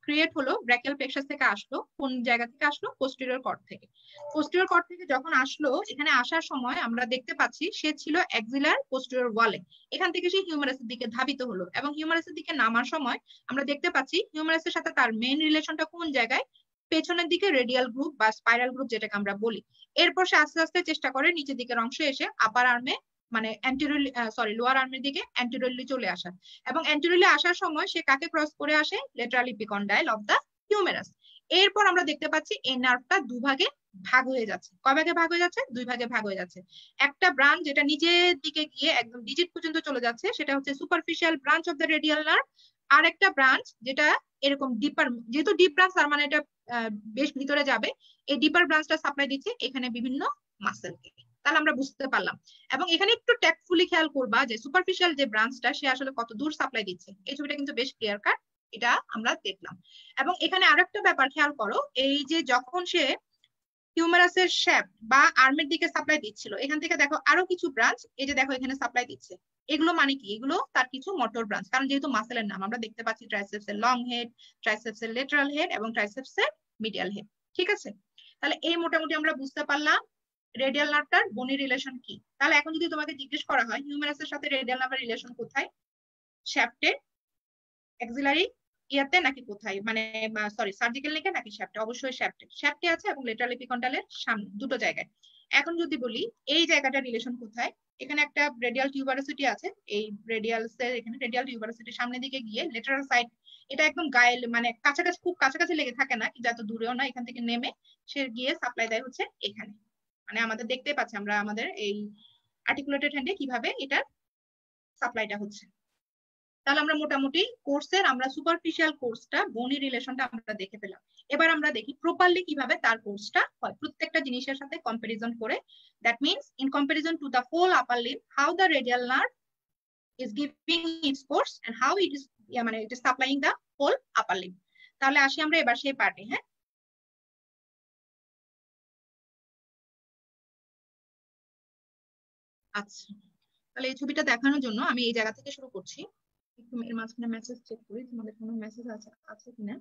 ক্রিয়েট হলো, ব্র্যাকিয়াল প্লেক্সাস থেকে আসলো, কোন জায়গা থেকে আসলো? পোস্টেরিয়র কর্ড থেকে। পোস্টেরিয়র কর্ড থেকে যখন আসলো, এখানে আসার সময় আমরা দেখতে পাচ্ছি সে ছিল অ্যাক্সিলার পোস্টেরিয়র ওয়ালে, এখান থেকে সে হিউমারাসের দিকে ধাবিত হলো, এবং হিউমারাসের দিকে নামার সময় আমরা দেখতে পাচ্ছি হিউমারাসের সাথে তার মেইন রিলেশনটা কোন জায়গায়? পেছনের দিকে রেডিয়াল গ্রুপ বা স্পাইরাল গ্রুপ যেটাকে আমরা বলি। এরপর সে আস্তে আস্তে চেষ্টা করে নিচের দিকের অংশে এসে আপার আর্মে মানে অ্যান্টেরিয়রলি সরি লোয়ার আর্মের দিকে অ্যান্টেরিয়রলি চলে আসা, এবং অ্যান্টেরিয়রলি আসার সময় সে কাকে ক্রস করে আসে? Lateral epicondyle of the humerus. এরপর আমরা দেখতে পাচ্ছি এই নার্ভটা দুভাগে ভাগ হয়ে যাচ্ছে। কয় ভাগে ভাগ হয়ে যাচ্ছে? দুই ভাগে ভাগ হয়ে যাচ্ছে। একটা ব্রাঞ্চ যেটা নিচের দিকে গিয়ে একদম ডিজিট পর্যন্ত চলে যাচ্ছে, সেটা হচ্ছে superficial branch of the radial nerve. আর একটা ব্রাঞ্চ যেটা এরকম ডিপার, যেহেতু ডিপ ব্রাঞ্চ তার মানে এটা বেশ ভিতরে যাবে, এই ডিপার ব্রাঞ্চটা সাপ্লাই দিচ্ছে এখানে বিভিন্ন মাসেলকে। তাহলে আমরা বুঝতে পারলাম। এবং এখানে একটু ট্যাক্টফুলি খেয়াল করবা যে সুপারফিশিয়াল যে ব্রাঞ্চটা সে আসলে কত দূর সাপ্লাই দিচ্ছে। এই ছবিটা কিন্তু বেশ ক্লিয়ার কাট, এটা আমরা দেখলাম। এবং এখানে আরেকটা ব্যাপার খেয়াল করো, এই যে যখন সে হিউমেরাসের শ্যাফট বা আর্মের দিকে সাপ্লাই দিচ্ছিল, এখান থেকে দেখো আরো কিছু ব্রাঞ্চ, এই যে দেখো এখানে সাপ্লাই দিচ্ছে। এগুলো মানে কি? এগুলো তার কিছু মোটর ব্রাঞ্চ, কারণ যেহেতু মাসেলের নাম, আমরা দেখতে পাচ্ছি ট্রাইসেপস এর লং হেড, ট্রাইসেপস এর লেটারাল হেড এবং ট্রাইসেপস এর মিডিয়াল হেড। ঠিক আছে, তাহলে এই মোটামুটি আমরা বুঝতে পারলাম রেডিয়াল নার্ভটার বনি রিলেশন কি। তাহলে এখন যদি তোমাকে জিজ্ঞেস করা হয় হিউমেরাসের সাথে রেডিয়াল নার্ভের রিলেশন কোথায়, শ্যাফটে, অ্যাক্সিলারি ইয়াতে নাকি কোথায়, মানে সরি সার্জিক্যাল নেকে নাকি শ্যাফটে? অবশ্যই শ্যাফটে। শ্যাফটে আছে এবং লেটারাল এপিকন্ডালের সামনে দুটো জায়গায়। এখন যদি বলি এই জায়গাটার রিলেশন কোথায়, এখানে একটা রেডিয়াল টিউবারোসিটি আছে, এই রেডিয়ালসের এখানে রেডিয়াল টিউবারোসিটির সামনের দিকে গিয়ে লেটারাল সাইড, এটা একদম গায়ে মানে কাছাকাছি, খুব কাছাকাছি লেগে থাকে না কিন্তু এত দূরেও না, এখান থেকে নেমে সে গিয়ে সাপ্লাই দেয় হচ্ছে এখানে। মানে আমাদের দেখতে পাচ্ছি আমরা আমাদের এই আর্টিকুলেটেড হ্যান্ডে কিভাবে এটার সাপ্লাইটা হচ্ছে। তাহলে আমরা মোটামুটি কোর্সের আমরা সুপারফিশিয়াল কোর্সটা, বনি রিলেশনটা আমরা দেখে পেলাম। এবার আমরা দেখি প্রপারলি কিভাবে তার কোর্সটা হয় প্রত্যেকটা জিনিসের সাথে কম্পারিজন করে। That means in comparison to the whole upper limb, how the radial nerve is giving its course and how it is মানে it is supplying the whole upper limb. তাহলে আসি আমরা এবার সেই পার্টে। হ্যাঁ, আচ্ছা, তাহলে এই ছবিটা দেখানোর জন্য আমি এই জায়গা থেকে শুরু করছি। একটু এর মাঝখানে মেসেজ চেক করি, তোমাদের কোনো মেসেজ আছে আছে কিনা।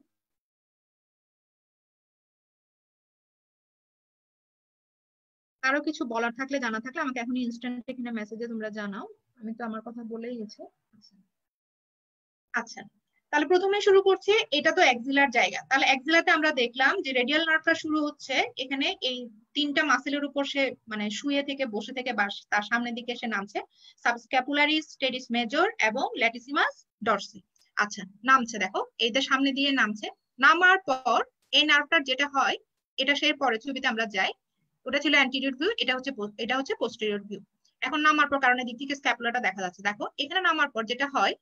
কারো কিছু বলার থাকলে, জানা থাকলে আমাকে এখন ইনস্ট্যান্ট এখানে মেসেজে তোমরা জানাও। আমি তো আমার কথা বলেই গেছি। আচ্ছা আচ্ছা, তাহলে প্রথমে শুরু করছি, এটা তো এক্সিলার জায়গা। তাহলে এক্সিলাতে আমরা দেখলাম যে রেডিয়াল নার্ভটা শুরু হচ্ছে এখানে এই তিনটা মাসেলের উপর সে মানে শুয়ে থেকে বসে থেকে তার সামনের দিকে সে নামছে, সাবস্ক্যাপুলারিস, টেরিস মেজর এবং ল্যাটিসিমাস ডরসি। আচ্ছা, নামছে, দেখো এইটা সামনে দিয়ে নামছে। নামার পর এই নার্ভটার যেটা হয়, এটা সেই পরের ছবিতে আমরা যাই, ওটা ছিল অ্যান্টিরিয়র ভিউ, এটা হচ্ছে পোস্টেরিয়র ভিউ। এখন নামার পর কারণে দিক থেকে স্ক্যাপুলাটা দেখা যাচ্ছে, দেখো এখানে নামার পর যেটা হয়,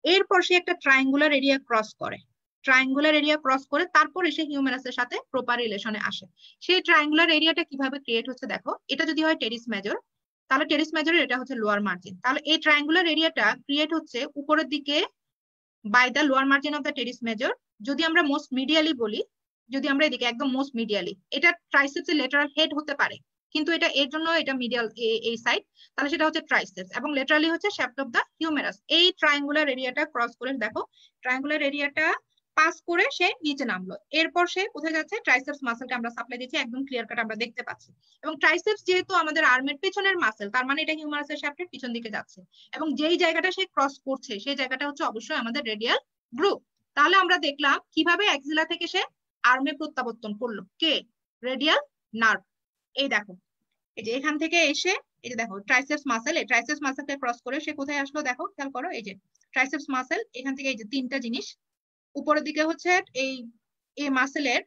এরপর সে একটা ট্রায়াঙ্গুলার এরিয়া ক্রস করে, ট্রায়াঙ্গুলার এরিয়া ক্রস করে তারপর এসে হিউমেরাসের সাথে প্রপার রিলেশনে আসে। সেই ট্রায়াঙ্গুলার এরিয়াটা কিভাবে ক্রিয়েট হচ্ছে দেখো, এটা যদি হয় টেরিস মেজর, তাহলে টেরিস মেজরের এটা হচ্ছে লোয়ার মার্জিন। তাহলে এই ট্রায়াঙ্গুলার এরিয়াটা ক্রিয়েট হচ্ছে উপরের দিকে by the lower margin of the teres major. যদি আমরা মোস্ট মিডিয়ালি বলি, যদি আমরা এদিকে একদম মোস্ট মিডিয়ালি, এটা ট্রাইসেপসের লেটারাল হেড হতে পারে, কিন্তু এটা এর জন্য এটা মিডিয়াল এই সাইড, তাহলে সেটা হচ্ছে ট্রাইসেপস, এবং লেটারালি হচ্ছে শ্যাফট অফ দা হিউমেরাস। এই ট্রায়াঙ্গুলার এরিয়াটা ক্রস করে দেখো, ট্রায়াঙ্গুলার এরিয়াটা পাস করে সে নিচে নামলো, এরপর সে কোথায় যাচ্ছে? ট্রাইসেপস মাসেলটা আমরা সাপ্লাই দিচ্ছি, একদম ক্লিয়ার কাট আমরা দেখতে পাচ্ছি। এবং ট্রাইসেপস যেহেতু আমাদের আর্মের পেছনের মাসেল, তার মানে এটা হিউমারাসের শ্যাফটের পিছন দিকে যাচ্ছে, এবং যেই জায়গাটা সে ক্রস করছে সেই জায়গাটা হচ্ছে অবশ্যই আমাদের রেডিয়াল গ্রুপ। তাহলে আমরা দেখলাম কিভাবে অ্যাক্সিলা থেকে সে আর্মে প্রত্যাবর্তন করলো, কে? Radial nerve. এই দেখো, এই যে এখান থেকে এসে, এই যে দেখো ট্রাইসেপস মাসেল, এই ট্রাইসেপস মাসেলকে ক্রস করে সে কোথায় আসলো দেখো, খেয়াল করো, এই যে ট্রাইসেপস মাসেল, এখান থেকে এই যে তিনটা জিনিস, উপরের দিকে হচ্ছে এই এই মাসেলের,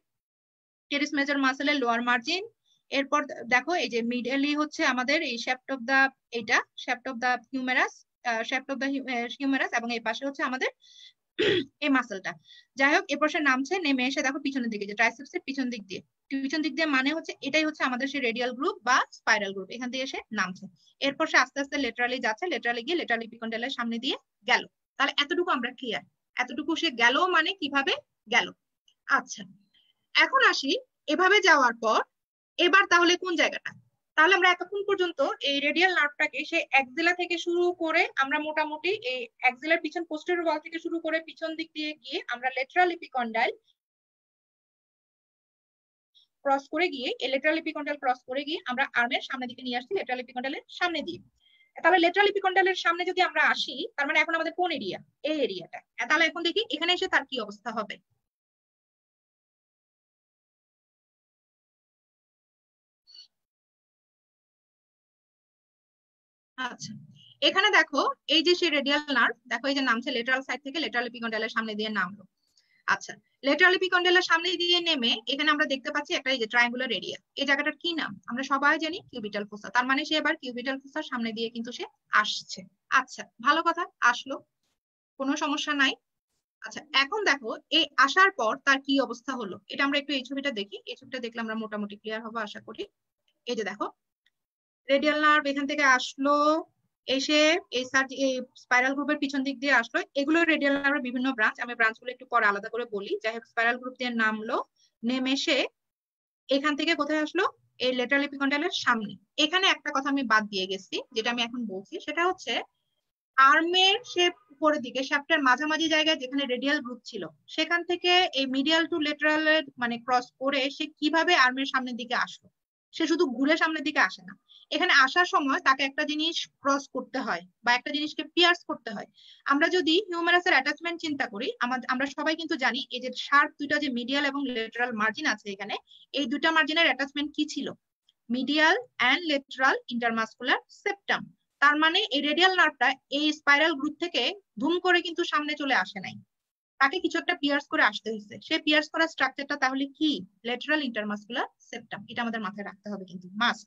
টেরিস মেজর মাসেলের লোয়ার মার্জিন। এরপর দেখো এই যে মিডলি হচ্ছে আমাদের এই শ্যাফট অফ দা, এইটা shaft of the humerus, shaft of the humerus, এবং এই পাশে হচ্ছে আমাদের এই মাসেলটা। যাই হোক, এরপর সে নামছে, নেমে এসে দেখো পিছনের দিকে, যে ট্রাইসেপসের পিছন দিক দিয়ে, পিছন দিক দিয়ে মানে হচ্ছে এটাই হচ্ছে আমাদের সেই রেডিয়াল গ্রুপ বা স্পাইরাল গ্রুপ, এখান দিয়ে এসে নামছে। এরপর সে আস্তে আস্তে লেটারালি যাচ্ছে, লেটারালি গিয়ে লেটারাল এপিকন্ডালের সামনে দিয়ে গেল। তাহলে এতটুকু আমরা ক্লিয়ার, এতটুকু সে গেল মানে কিভাবে গেল। আচ্ছা, এখন আসি, এভাবে যাওয়ার পর এবার তাহলে কোন জায়গাটা? তাহলে আমরা এতক্ষণ পর্যন্ত এই রেডিয়াল নার্ভটাকে সেই অ্যাক্সিলা থেকে শুরু করে আমরা মোটামুটি এই অ্যাক্সিলার পিছন পোস্টেরিয়র ওয়াল থেকে শুরু করে পিছন দিক দিয়ে গিয়ে আমরা লেটারাল এপিকন্ডাইল ক্রস করে গিয়ে, এই লেটারাল এপিকন্ডাইল ক্রস করে গিয়ে আমরা আর্মের সামনের দিকে নিয়ে আসছি, লেটারাল এপিকন্ডাইলের সামনে দিয়ে। তাহলে লেটারাল এপিকন্ডাইলের সামনে যদি আমরা আসি, তার মানে এখন আমাদের কোন এরিয়া? এই এরিয়াটা। তাহলে এখন দেখি এখানে এসে তার কি অবস্থা হবে। আচ্ছা, এখানে দেখো এই যে সেই রেডিয়াল নার্ভ, দেখো এই যে নামছে লেটারাল সাইড থেকে লেটারাল এপিকন্ডাইলের সামনে দিয়ে নামলো। আচ্ছা, লেটারাল এপিকন্ডাইলের সামনে দিয়ে নেমে এখানে আমরা দেখতে পাচ্ছি একটা এই যে ট্রায়াঙ্গুলার এরিয়া। এই জায়গাটার কি নাম? আমরা সবাই জানি কিউবিটাল ফোসা। তার মানে সে এবার কিউবিটাল ফোসার সামনে দিয়ে কিন্তু সে আসছে। আচ্ছা, ভালো কথা, আসলো, কোনো সমস্যা নাই। আচ্ছা, এখন দেখো এই আসার পর তার কি অবস্থা হলো, এটা আমরা একটু এই ছবিটা দেখি। এই ছবিটা দেখলে আমরা মোটামুটি ক্লিয়ার হবো আশা করি। এই যে দেখো রেডিয়াল নার্ভ এখান থেকে আসলো, এসে এই স্পাইরাল গ্রুপের পিছন দিক দিয়ে আসলো। এগুলো রেডিয়াল নার্ভের বিভিন্ন ব্রাঞ্চ, আমি ব্রাঞ্চগুলো একটু পরে আলাদা করে বলি। যাই হোক, স্পাইরাল গ্রুপ দিয়ে নামলো, নেমে এসে এখান থেকে কোথায় আসলো? এই লেটারাল এপিকন্ডাইলের সামনে। এখানে একটা কথা আমি বাদ দিয়ে গেছি, যেটা আমি এখন বলছি, সেটা হচ্ছে আর্মের সে উপরের দিকে শ্যাফটের মাঝামাঝি জায়গায় যেখানে রেডিয়াল গ্রুপ ছিল, সেখান থেকে এই মিডিয়াল টু লেটারাল মানে ক্রস করে সে কিভাবে আর্মের সামনের দিকে আসলো। সে শুধু ঘুরে সামনের দিকে আসে না, এখানে আসার সময় তাকে একটা জিনিস ক্রস করতে হয় বা একটা জিনিসকে পিয়ার্স করতে হয়। আমরা যদি হিউমেরাসের অ্যাটাচমেন্ট চিন্তা করি, আমরা সবাই কিন্তু জানি এই যে শার্প দুইটা যে মিডিয়াল এবং লেটারাল মার্জিন আছে এখানে, এই দুটা মার্জিনের অ্যাটাচমেন্ট কি ছিল? Medial and lateral intermuscular septum. তার মানে এই রেডিয়াল নার্ভটা এই স্পাইরাল গ্রুপ থেকে ধুম করে কিন্তু সামনে চলে আসে নাই, তাকে কিছু একটা পিয়ার্স করে আসতে হয়েছে। সেই পিয়ার্স করা স্ট্রাকচারটা তাহলে কি? Lateral intermuscular septum. এটা আমাদের মাথায় রাখতে হবে কিন্তু মাস্ট।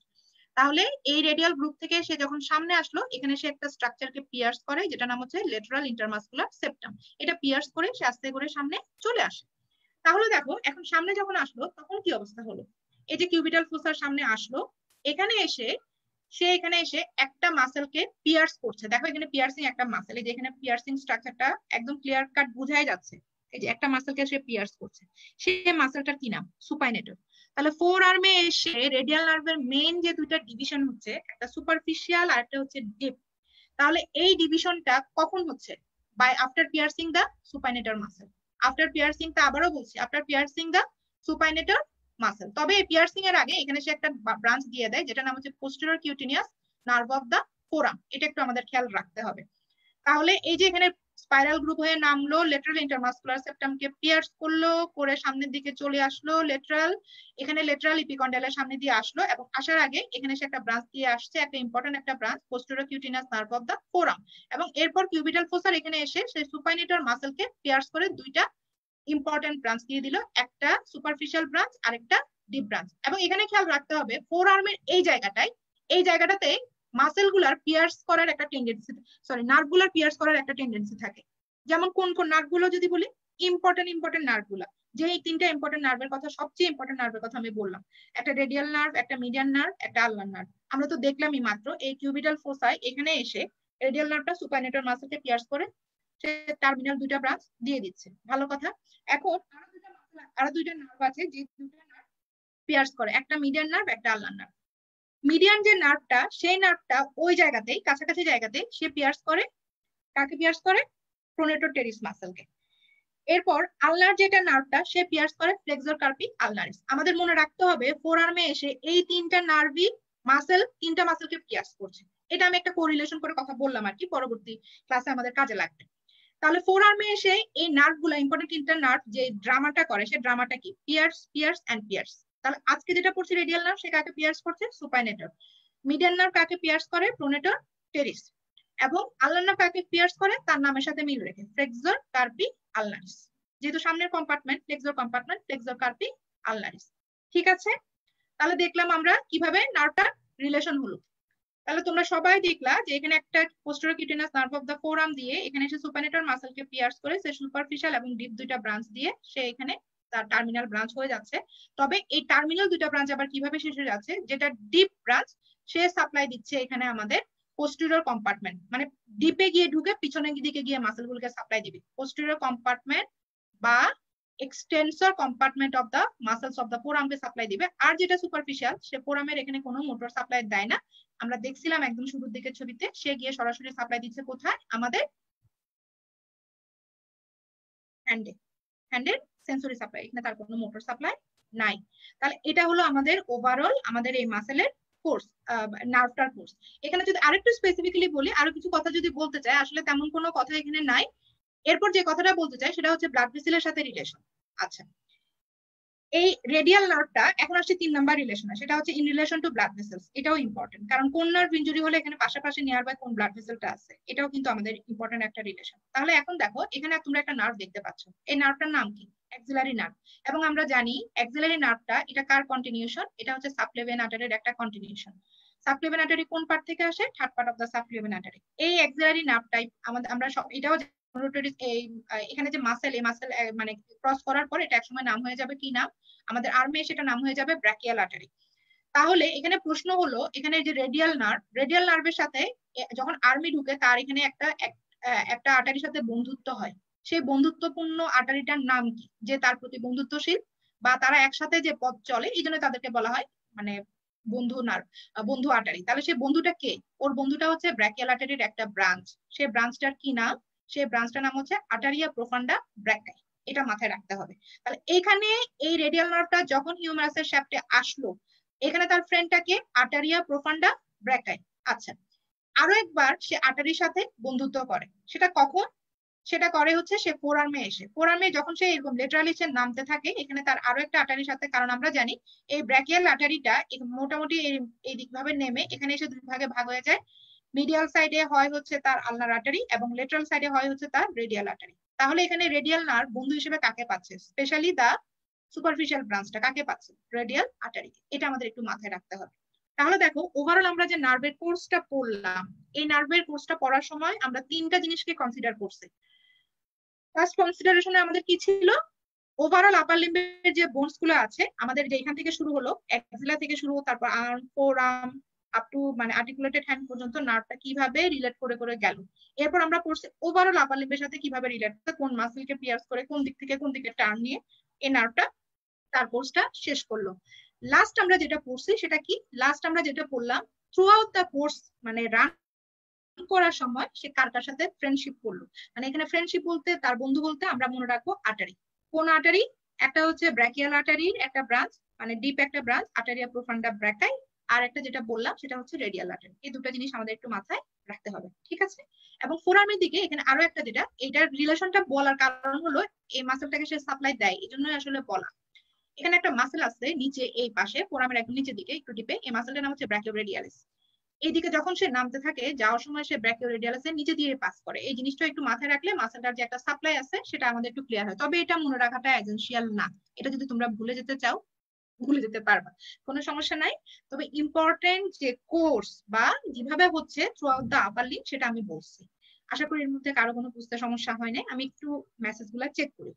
তাহলে এই রেডিয়াল গ্রুপ থেকে সে যখন সামনে আসলো, এখানে সে একটা স্ট্রাকচারকে পিয়ার্স করে, যেটা নাম হচ্ছে লেটারাল ইন্টারমাসকুলার সেপ্টাম। এটা পিয়ার্স করে সে আস্তে করে সামনে চলে আসে। তাহলে দেখো এখন সামনে যখন আসলো তখন কি অবস্থা হলো? এই যে কিউবিটাল ফোসার সামনে আসলো, এখানে এসে সে এখানে এসে একটা মাসেলকে পিয়ার্স করছে। দেখো এখানে পিয়ার্সিং একটা মাসেল, এই যে এখানে পিয়ার্সিং স্ট্রাকচারটা একদম ক্লিয়ার কাট বুঝাই যাচ্ছে। এই যে একটা মাসেলকে সে পিয়ার্স করছে, সে মাসেলটার কি নাম? সুপাইনেটর। তাহলে ফোর আর্মে এসে রেডিয়াল নার্ভের মেইন যে দুইটা ডিভিশন হচ্ছে, একটা সুপারফিশিয়াল আর একটা হচ্ছে ডিপ। তাহলে এই ডিভিশনটা কখন হচ্ছে? By after piercing the supinator muscle. After piercing, তা আবারও বলছি, after piercing the supinator muscle. তবে এই পিয়ার্সিং এর আগে এখানে সে একটা ব্রাঞ্চ দিয়ে দেয়, যেটা নাম হচ্ছে posterior cutaneous nerve of the forearm. এটা একটু আমাদের খেয়াল রাখতে হবে। তাহলে এই যে এখানে স্পাইরাল গ্রুপ হয়ে নামলো, লেটারাল ইন্টারমাসকুলার সেপ্টামকে পিয়ার্স করলো, করে সামনের দিকে চলে আসলো লেটারাল, এখানে লেটারাল ইপিকন্ডাইলের সামনে দিয়ে আসলো, এবং আসার আগে এখানে সে একটা ব্রাঞ্চ দিয়ে আসছে, একটা ইম্পর্টেন্ট একটা branch, posterior cutaneous nerve of the forearm. এবং এরপর কিউবিটাল ফোসার এখানে এসে সে সুপাইনেটর মাসেলকে পিয়ার্স করে দুইটা ইম্পর্টেন্ট ব্রাঞ্চ দিয়ে দিল, একটা সুপারফিশিয়াল ব্রাঞ্চ আর একটা ডিপ ব্রাঞ্চ। এবং এখানে খেয়াল রাখতে হবে ফোর আর্মের এই জায়গাটাতে মাসেল গুলার পিয়ার্স করার একটা টেন্ডেন্সি, সরি নার্ভ গুলার পিয়ার্স করার একটা টেন্ডেন্সি থাকে। যেমন কোন কোন নার্ভ গুলো যদি বলি, ইম্পর্টেন্ট নার্ভ গুলা, যে এই তিনটা ইম্পর্টেন্ট নার্ভের কথা, সবচেয়ে ইম্পর্টেন্ট নার্ভের কথা আমি বললাম, একটা রেডিয়াল নার্ভ, একটা মিডিয়ান নার্ভ, একটা আলনার নার্ভ। আমরা তো দেখলামই মাত্র এই কিউবিটাল ফোসাই এখানে এসে রেডিয়াল নার্ভটা সুপারনেটর মাসেলকে পিয়ার্স করে সে টার্মিনাল দুইটা ব্রাঞ্চ দিয়ে দিচ্ছে। ভালো কথা। এখন আরো দুইটা নার্ভ আছে, যে দুইটা নার্ভ পিয়ার্স করে, একটা মিডিয়ান নার্ভ, একটা আলনার নার্ভ। মিডিয়ান যে নার্ভটা, সেই নার্ভটা ওই জায়গাতেই কাছাকাছি জায়গাতে সে পিয়ার্স করে, কাকে পিয়ার্স করে? প্রোনেটর টেরিস মাসেলকে। এরপর আলনার যেটা নার্ভটা, সে পিয়ার্স করে ফ্লেক্সর কার্পি আলনারিস। আমাদের মনে রাখতে হবে ফোর আর্মে এসে এই তিনটা নার্ভই তিনটা মাসেলকে পিয়ার্স করছে। এটা আমি একটা কোরিলেশন করে কথা বললাম আর কি, পরবর্তী ক্লাসে আমাদের কাজে লাগবে। তাহলে ফোর আর্মে এসে এই নার্ভ গুলা, ইম্পর্টেন্ট তিনটা নার্ভ যে ড্রামাটা করে, সে ড্রামাটা কি? Pierce, pierce and pierce. তাহলে আজকে যেটা পড়ছি রেডিয়াল নার্ভ, সে কাকে পিয়ার্স করছে? সুপাইনেটর। মিডিয়াল নার্ভ কাকে পিয়ার্স করে? Pronator teres. এবং আলনার নার্ভ কাকে পিয়ার্স করে? তার নামের সাথে মিল রেখে ফ্লেক্সর কার্পি আলনারিস। যেহেতু সামনের কম্পার্টমেন্ট ফ্লেক্সর কার্পি আলনারিস। ঠিক আছে, তাহলে দেখলাম আমরা কিভাবে নার্ভটা রিলেশন হলো। তাহলে তোমরা সবাই দেখলা যে এখানে একটা posterior cutaneous nerve of the forearm দিয়ে এখানে সে সুপারনেটর মাসেলকে পিয়ার্স করে, সে সুপারফিশিয়াল এবং ডিপ দুইটা ব্রাঞ্চ দিয়ে সে এখানে তার টার্মিনাল ব্রাঞ্চ হয়ে যাচ্ছে। তবে এই টার্মিনাল দুইটা ব্রাঞ্চ আবার কিভাবে শেষ হয়ে যাচ্ছে? যেটা ডিপ ব্রাঞ্চ, সে সাপ্লাই দিচ্ছে এখানে আমাদের পোস্টেরিয়র কম্পার্টমেন্ট, মানে ডিপে গিয়ে ঢুকে পিছনের দিকে গিয়ে মাসেলগুলোকে সাপ্লাই দিবে। পোস্টেরিয়র কম্পার্টমেন্ট বা extensor compartment of the muscles of the ফোরামকে সাপ্লাই দিবে। আর যেটা সুপারফিশিয়াল, সে ফোরামের এখানে কোনো মোটর সাপ্লাই দেয় না। আমরা দেখছিলাম একদম শুরুর দিকের ছবিতে, সে গিয়ে সরাসরি সাপ্লাই দিচ্ছে কোথায়? আমাদের হ্যান্ডে, হ্যান্ডের সেন্সরি সাপ্লাই, এখানে তার কোনো মোটর সাপ্লাই নাই। তাহলে এটা হলো আমাদের ওভারঅল আমাদের এই মাসেলের কোর্স, নার্ভটার কোর্স। এখানে যদি আরেকটু স্পেসিফিক্যালি বলি, আরো কিছু কথা যদি বলতে চাই, আসলে তেমন কোনো কথা এখানে নাই। এরপর যে কথাটা বলতে চাই সেটা হচ্ছে ব্লাড ভেসেলের সাথে রিলেশন। আচ্ছা, এই রেডিয়াল নার্ভটা এখন আসছে 3 নাম্বার রিলেশনে, সেটা হচ্ছে in relation to blood vessels. এটাও ইম্পর্টেন্ট, কারণ কোন নার্ভ ইনজুরি হলে এখানে পাশাপাশি নিয়ার বাই কোন ব্লাড ভেসেলটা আছে, এটাও কিন্তু আমাদের ইম্পর্টেন্ট একটা রিলেশন। তাহলে এখন দেখো এখানে তোমরা একটা নার্ভ দেখতে পাচ্ছ, এই নার্ভটার নাম কি? Axillary nerve. এবং আমরা জানি অ্যাক্সিলারি নার্ভটা এটা কার কন্টিনিউশন? এটা হচ্ছে সাবক্লেভিয়ান আর্টারির একটা কন্টিনিউশন। সাবক্লেভিয়ান আর্টারি কোন পার্ট থেকে আসে? Third part of the subclavian artery. এই অ্যাক্সিলারি নার্ভটাই আমাদের আমরা এটাও এখানে যে মাসেল, এই মাসেল মানে ক্রস করার পর এটা একসময় নাম হয়ে যাবে কি নাম? আমাদের আর্মে সেটা নাম হয়ে যাবে ব্র্যাকিয়াল আর্টারি। তাহলে এখানে প্রশ্ন হলো, এখানে যে রেডিয়াল নার্ভের সাথে যখন আর্মি ঢুকে তার এখানে একটা আর্টারির সাথে বন্ধুত্ব হয়, সেই বন্ধুত্বপূর্ণ আর্টারিটার নাম কি? যে তার প্রতি বন্ধুত্বশীল বা তারা একসাথে যে পথ চলে, এই জন্য তাদেরকে বলা হয় মানে বন্ধু আর্টারি। তাহলে সেই বন্ধুটা কে? ওর বন্ধুটা হচ্ছে ব্র্যাকিয়াল আর্টারির একটা ব্রাঞ্চ। সেই ব্রাঞ্চটার কি নাম? সেই ব্রাঞ্চটার নাম হচ্ছে আর্টারিয়া প্রোফান্ডা ব্র্যাকাই। এটা মাথায় রাখতে হবে। তাহলে এখানে এই রেডিয়াল নার্ভটা যখন হিউমারাসের শ্যাফটে আসলো, এখানে তার ফ্রেন্ডটাকে আর্টারিয়া প্রোফান্ডা ব্র্যাকাই। আচ্ছা, আরো একবার সে আর্টারির সাথে বন্ধুত্ব করে, সেটা কখন? সেটা করে হচ্ছে সে ফোরআর্মে এসে, ফোরআর্মে যখন সে এরকম লেটারালি সে নামতে থাকে, এখানে তার আরো একটা আর্টারির সাথে, কারণ আমরা জানি এই ব্র্যাকিয়াল আর্টারিটা মোটামুটি এই দিক ভাবে নেমে এখানে এসে দুই ভাগে ভাগ হয়ে যায়। মিডিয়াল সাইডে হয় হচ্ছে তার আলনার আর্টারি এবং লেটারাল সাইডে হয় হচ্ছে তার রেডিয়াল আর্টারি। তাহলে এখানে রেডিয়াল নার্ভ বন্ধু হিসেবে কাকে পাচ্ছে? স্পেশালি দা সুপারফিশিয়াল ব্রাঞ্চটা কাকে পাচ্ছে? Radial artery. এটা আমাদের একটু মাথায় রাখতে হবে। তাহলে দেখো ওভারঅল আমরা যে নার্ভের কোর্সটা পড়লাম, এই নার্ভের কোর্সটা পড়ার সময় আমরা 3টা জিনিসকে কনসিডার করছি। ফার্স্ট কনসিডারেশনে আমাদের কি ছিল? ওভারঅল আপার লিম্বের যে বোনস গুলো আছে আমাদের, যে এখান থেকে শুরু হলো, অ্যাক্সিলা থেকে শুরু হলো, তারপর arm, four arm, up to মানে আর্টিকুলেটেড হ্যান্ড পর্যন্ত নার্ভটা কিভাবে রিলেট করে করে গেল। এরপর আমরা পড়ছি ওভারঅল আপার লিম্বের সাথে কিভাবে রিলেট করে, কোন মাসেলকে পিয়ার্স করে, কোন দিক থেকে কোন দিকে টার্ন নিয়ে এই নার্ভটা তার কোর্সটা শেষ করলো। লাস্ট আমরা যেটা পড়ছি সেটা কি? লাস্ট আমরা যেটা পড়লাম, থ্রু আউট দ্য কোর্স মানে রান করার সময় সে কার কার সাথে ফ্রেন্ডশিপ করলো। মানে এখানে ফ্রেন্ডশিপ বলতে, তার বন্ধু বলতে আমরা মনে রাখবো আর্টারি। কোন আর্টারি? একটা হচ্ছে ব্র্যাকিয়াল আর্টারির একটা ব্রাঞ্চ, মানে ডিপ একটা ব্রাঞ্চ আর্টারিয়া প্রোফান্ডা ব্র্যাকাই। আর একটা যেটা বললাম সেটা হচ্ছে রেডিয়াল আর্টারি। এই দুটো জিনিস আমাদের একটু মাথায় রাখতে হবে, ঠিক আছে? এবং ফোরআর্মের দিকে এখানে আরো একটা, যেটা এইটার রিলেশনটা বলার কারণ হলো এই মাসেলটাকে সে সাপ্লাই দেয়, এই জন্যই আসলে বলা। এখানে একটা মাসেল আছে নিচে এই পাশে ফোরামের একদম নিচের দিকে একটু ডিপে, এই মাসেলটার নাম হচ্ছে ব্র্যাকিওরেডিয়ালিস। এইদিকে যখন সে নামতে থাকে, যাওয়ার সময় সে ব্র্যাকিওরেডিয়ালিসের নিচে দিয়ে পাস করে। এই জিনিসটা একটু মাথায় রাখলে মাসেলটার যে একটা সাপ্লাই আছে সেটা আমাদের একটু ক্লিয়ার হয়। তবে এটা মনে রাখাটা এসেনশিয়াল না, এটা যদি তোমরা ভুলে যেতে চাও ভুলে যেতে পারবা, কোনো সমস্যা নাই। তবে ইম্পর্টেন্ট যে কোর্স বা যেভাবে হচ্ছে throughout the upper limb সেটা আমি বলছি। আশা করি এর মধ্যে কারো কোনো বুঝতে সমস্যা হয় না। আমি একটু মেসেজ গুলা চেক করি।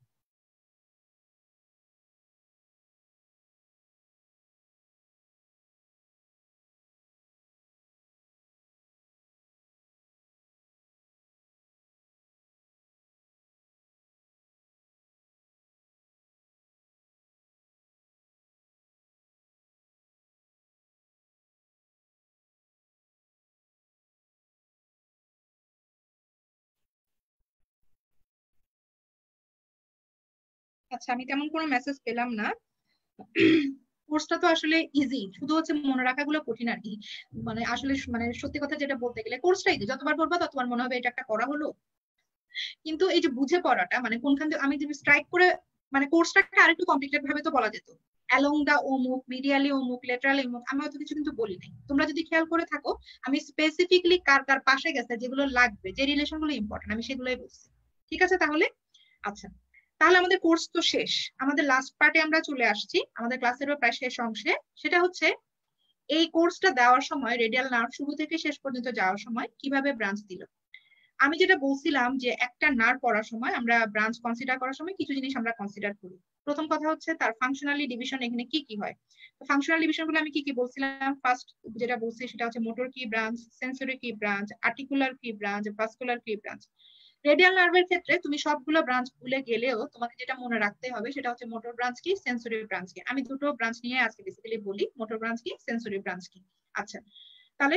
আচ্ছা, আমি তেমন কোনো মেসেজ পেলাম না। কোর্সটা তো আসলে ইজি, শুধু হচ্ছে মনে রাখা গুলো কঠিন আর কি। মানে আসলে মানে সত্যি কথা যেটা বলতে গেলে কোর্সটা ইজি, যতবার পড়বা ততবার মনে হবে এটা একটা করা হলো। কিন্তু এই যে বুঝে পড়াটা, মানে কোনখান থেকে আমি যদি স্ট্রাইক করে, মানে কোর্সটাকে আরেকটু কমপ্লিকেটেড ভাবে তো বলা যেত, অ্যালং দা অমুক, মিডিয়ালি অমুক, লেটারালি অমুক। আমি হয়তো কিছু কিন্তু বলি নাই, তোমরা যদি খেয়াল করে থাকো আমি স্পেসিফিকলি কার কার পাশে গেছে যেগুলো লাগবে, যে রিলেশন গুলো ইম্পর্টেন্ট, আমি সেগুলোই বলছি। ঠিক আছে তাহলে? আচ্ছা, তাহলে আমাদের কোর্স তো শেষ, আমাদের লাস্ট পার্টে আমরা চলে আসছি, আমাদের ক্লাসেরও প্রায় শেষ অংশে। সেটা হচ্ছে এই কোর্সটা দেওয়ার সময় রেডিয়াল নার্ভ শুরু থেকে শেষ পর্যন্ত যাওয়ার সময় কিভাবে ব্রাঞ্চ দিল। আমি যেটা বলছিলাম যে একটা নার্ভ পড়ার সময় আমরা ব্রাঞ্চ কনসিডার করার সময় কিছু জিনিস আমরা কনসিডার করি। প্রথম কথা হচ্ছে তার ফাংশনালি ডিভিশন এখানে কি কি হয়। ফাংশনাল ডিভিশন গুলো আমি কি কি বলছিলাম? ফার্স্ট যেটা বলছি সেটা হচ্ছে মোটর কি ব্রাঞ্চ, সেন্সরি কি ব্রাঞ্চ, আর্টিকুলার কি ব্রাঞ্চ, ভাস্কুলার কি ব্রাঞ্চ। রেডিয়াল নার্ভের ক্ষেত্রে তুমি সবগুলো ব্রাঞ্চ ভুলে গেলেও তোমাকে যেটা মনে রাখতে হবে সেটা হচ্ছে মোটর ব্রাঞ্চ কি, সেন্সরি ব্রাঞ্চ কি। আমি দুটো ব্রাঞ্চ নিয়ে আজকে বেসিক্যালি বলি, মোটর ব্রাঞ্চ কি, সেন্সরি ব্রাঞ্চ কি। আচ্ছা, তাহলে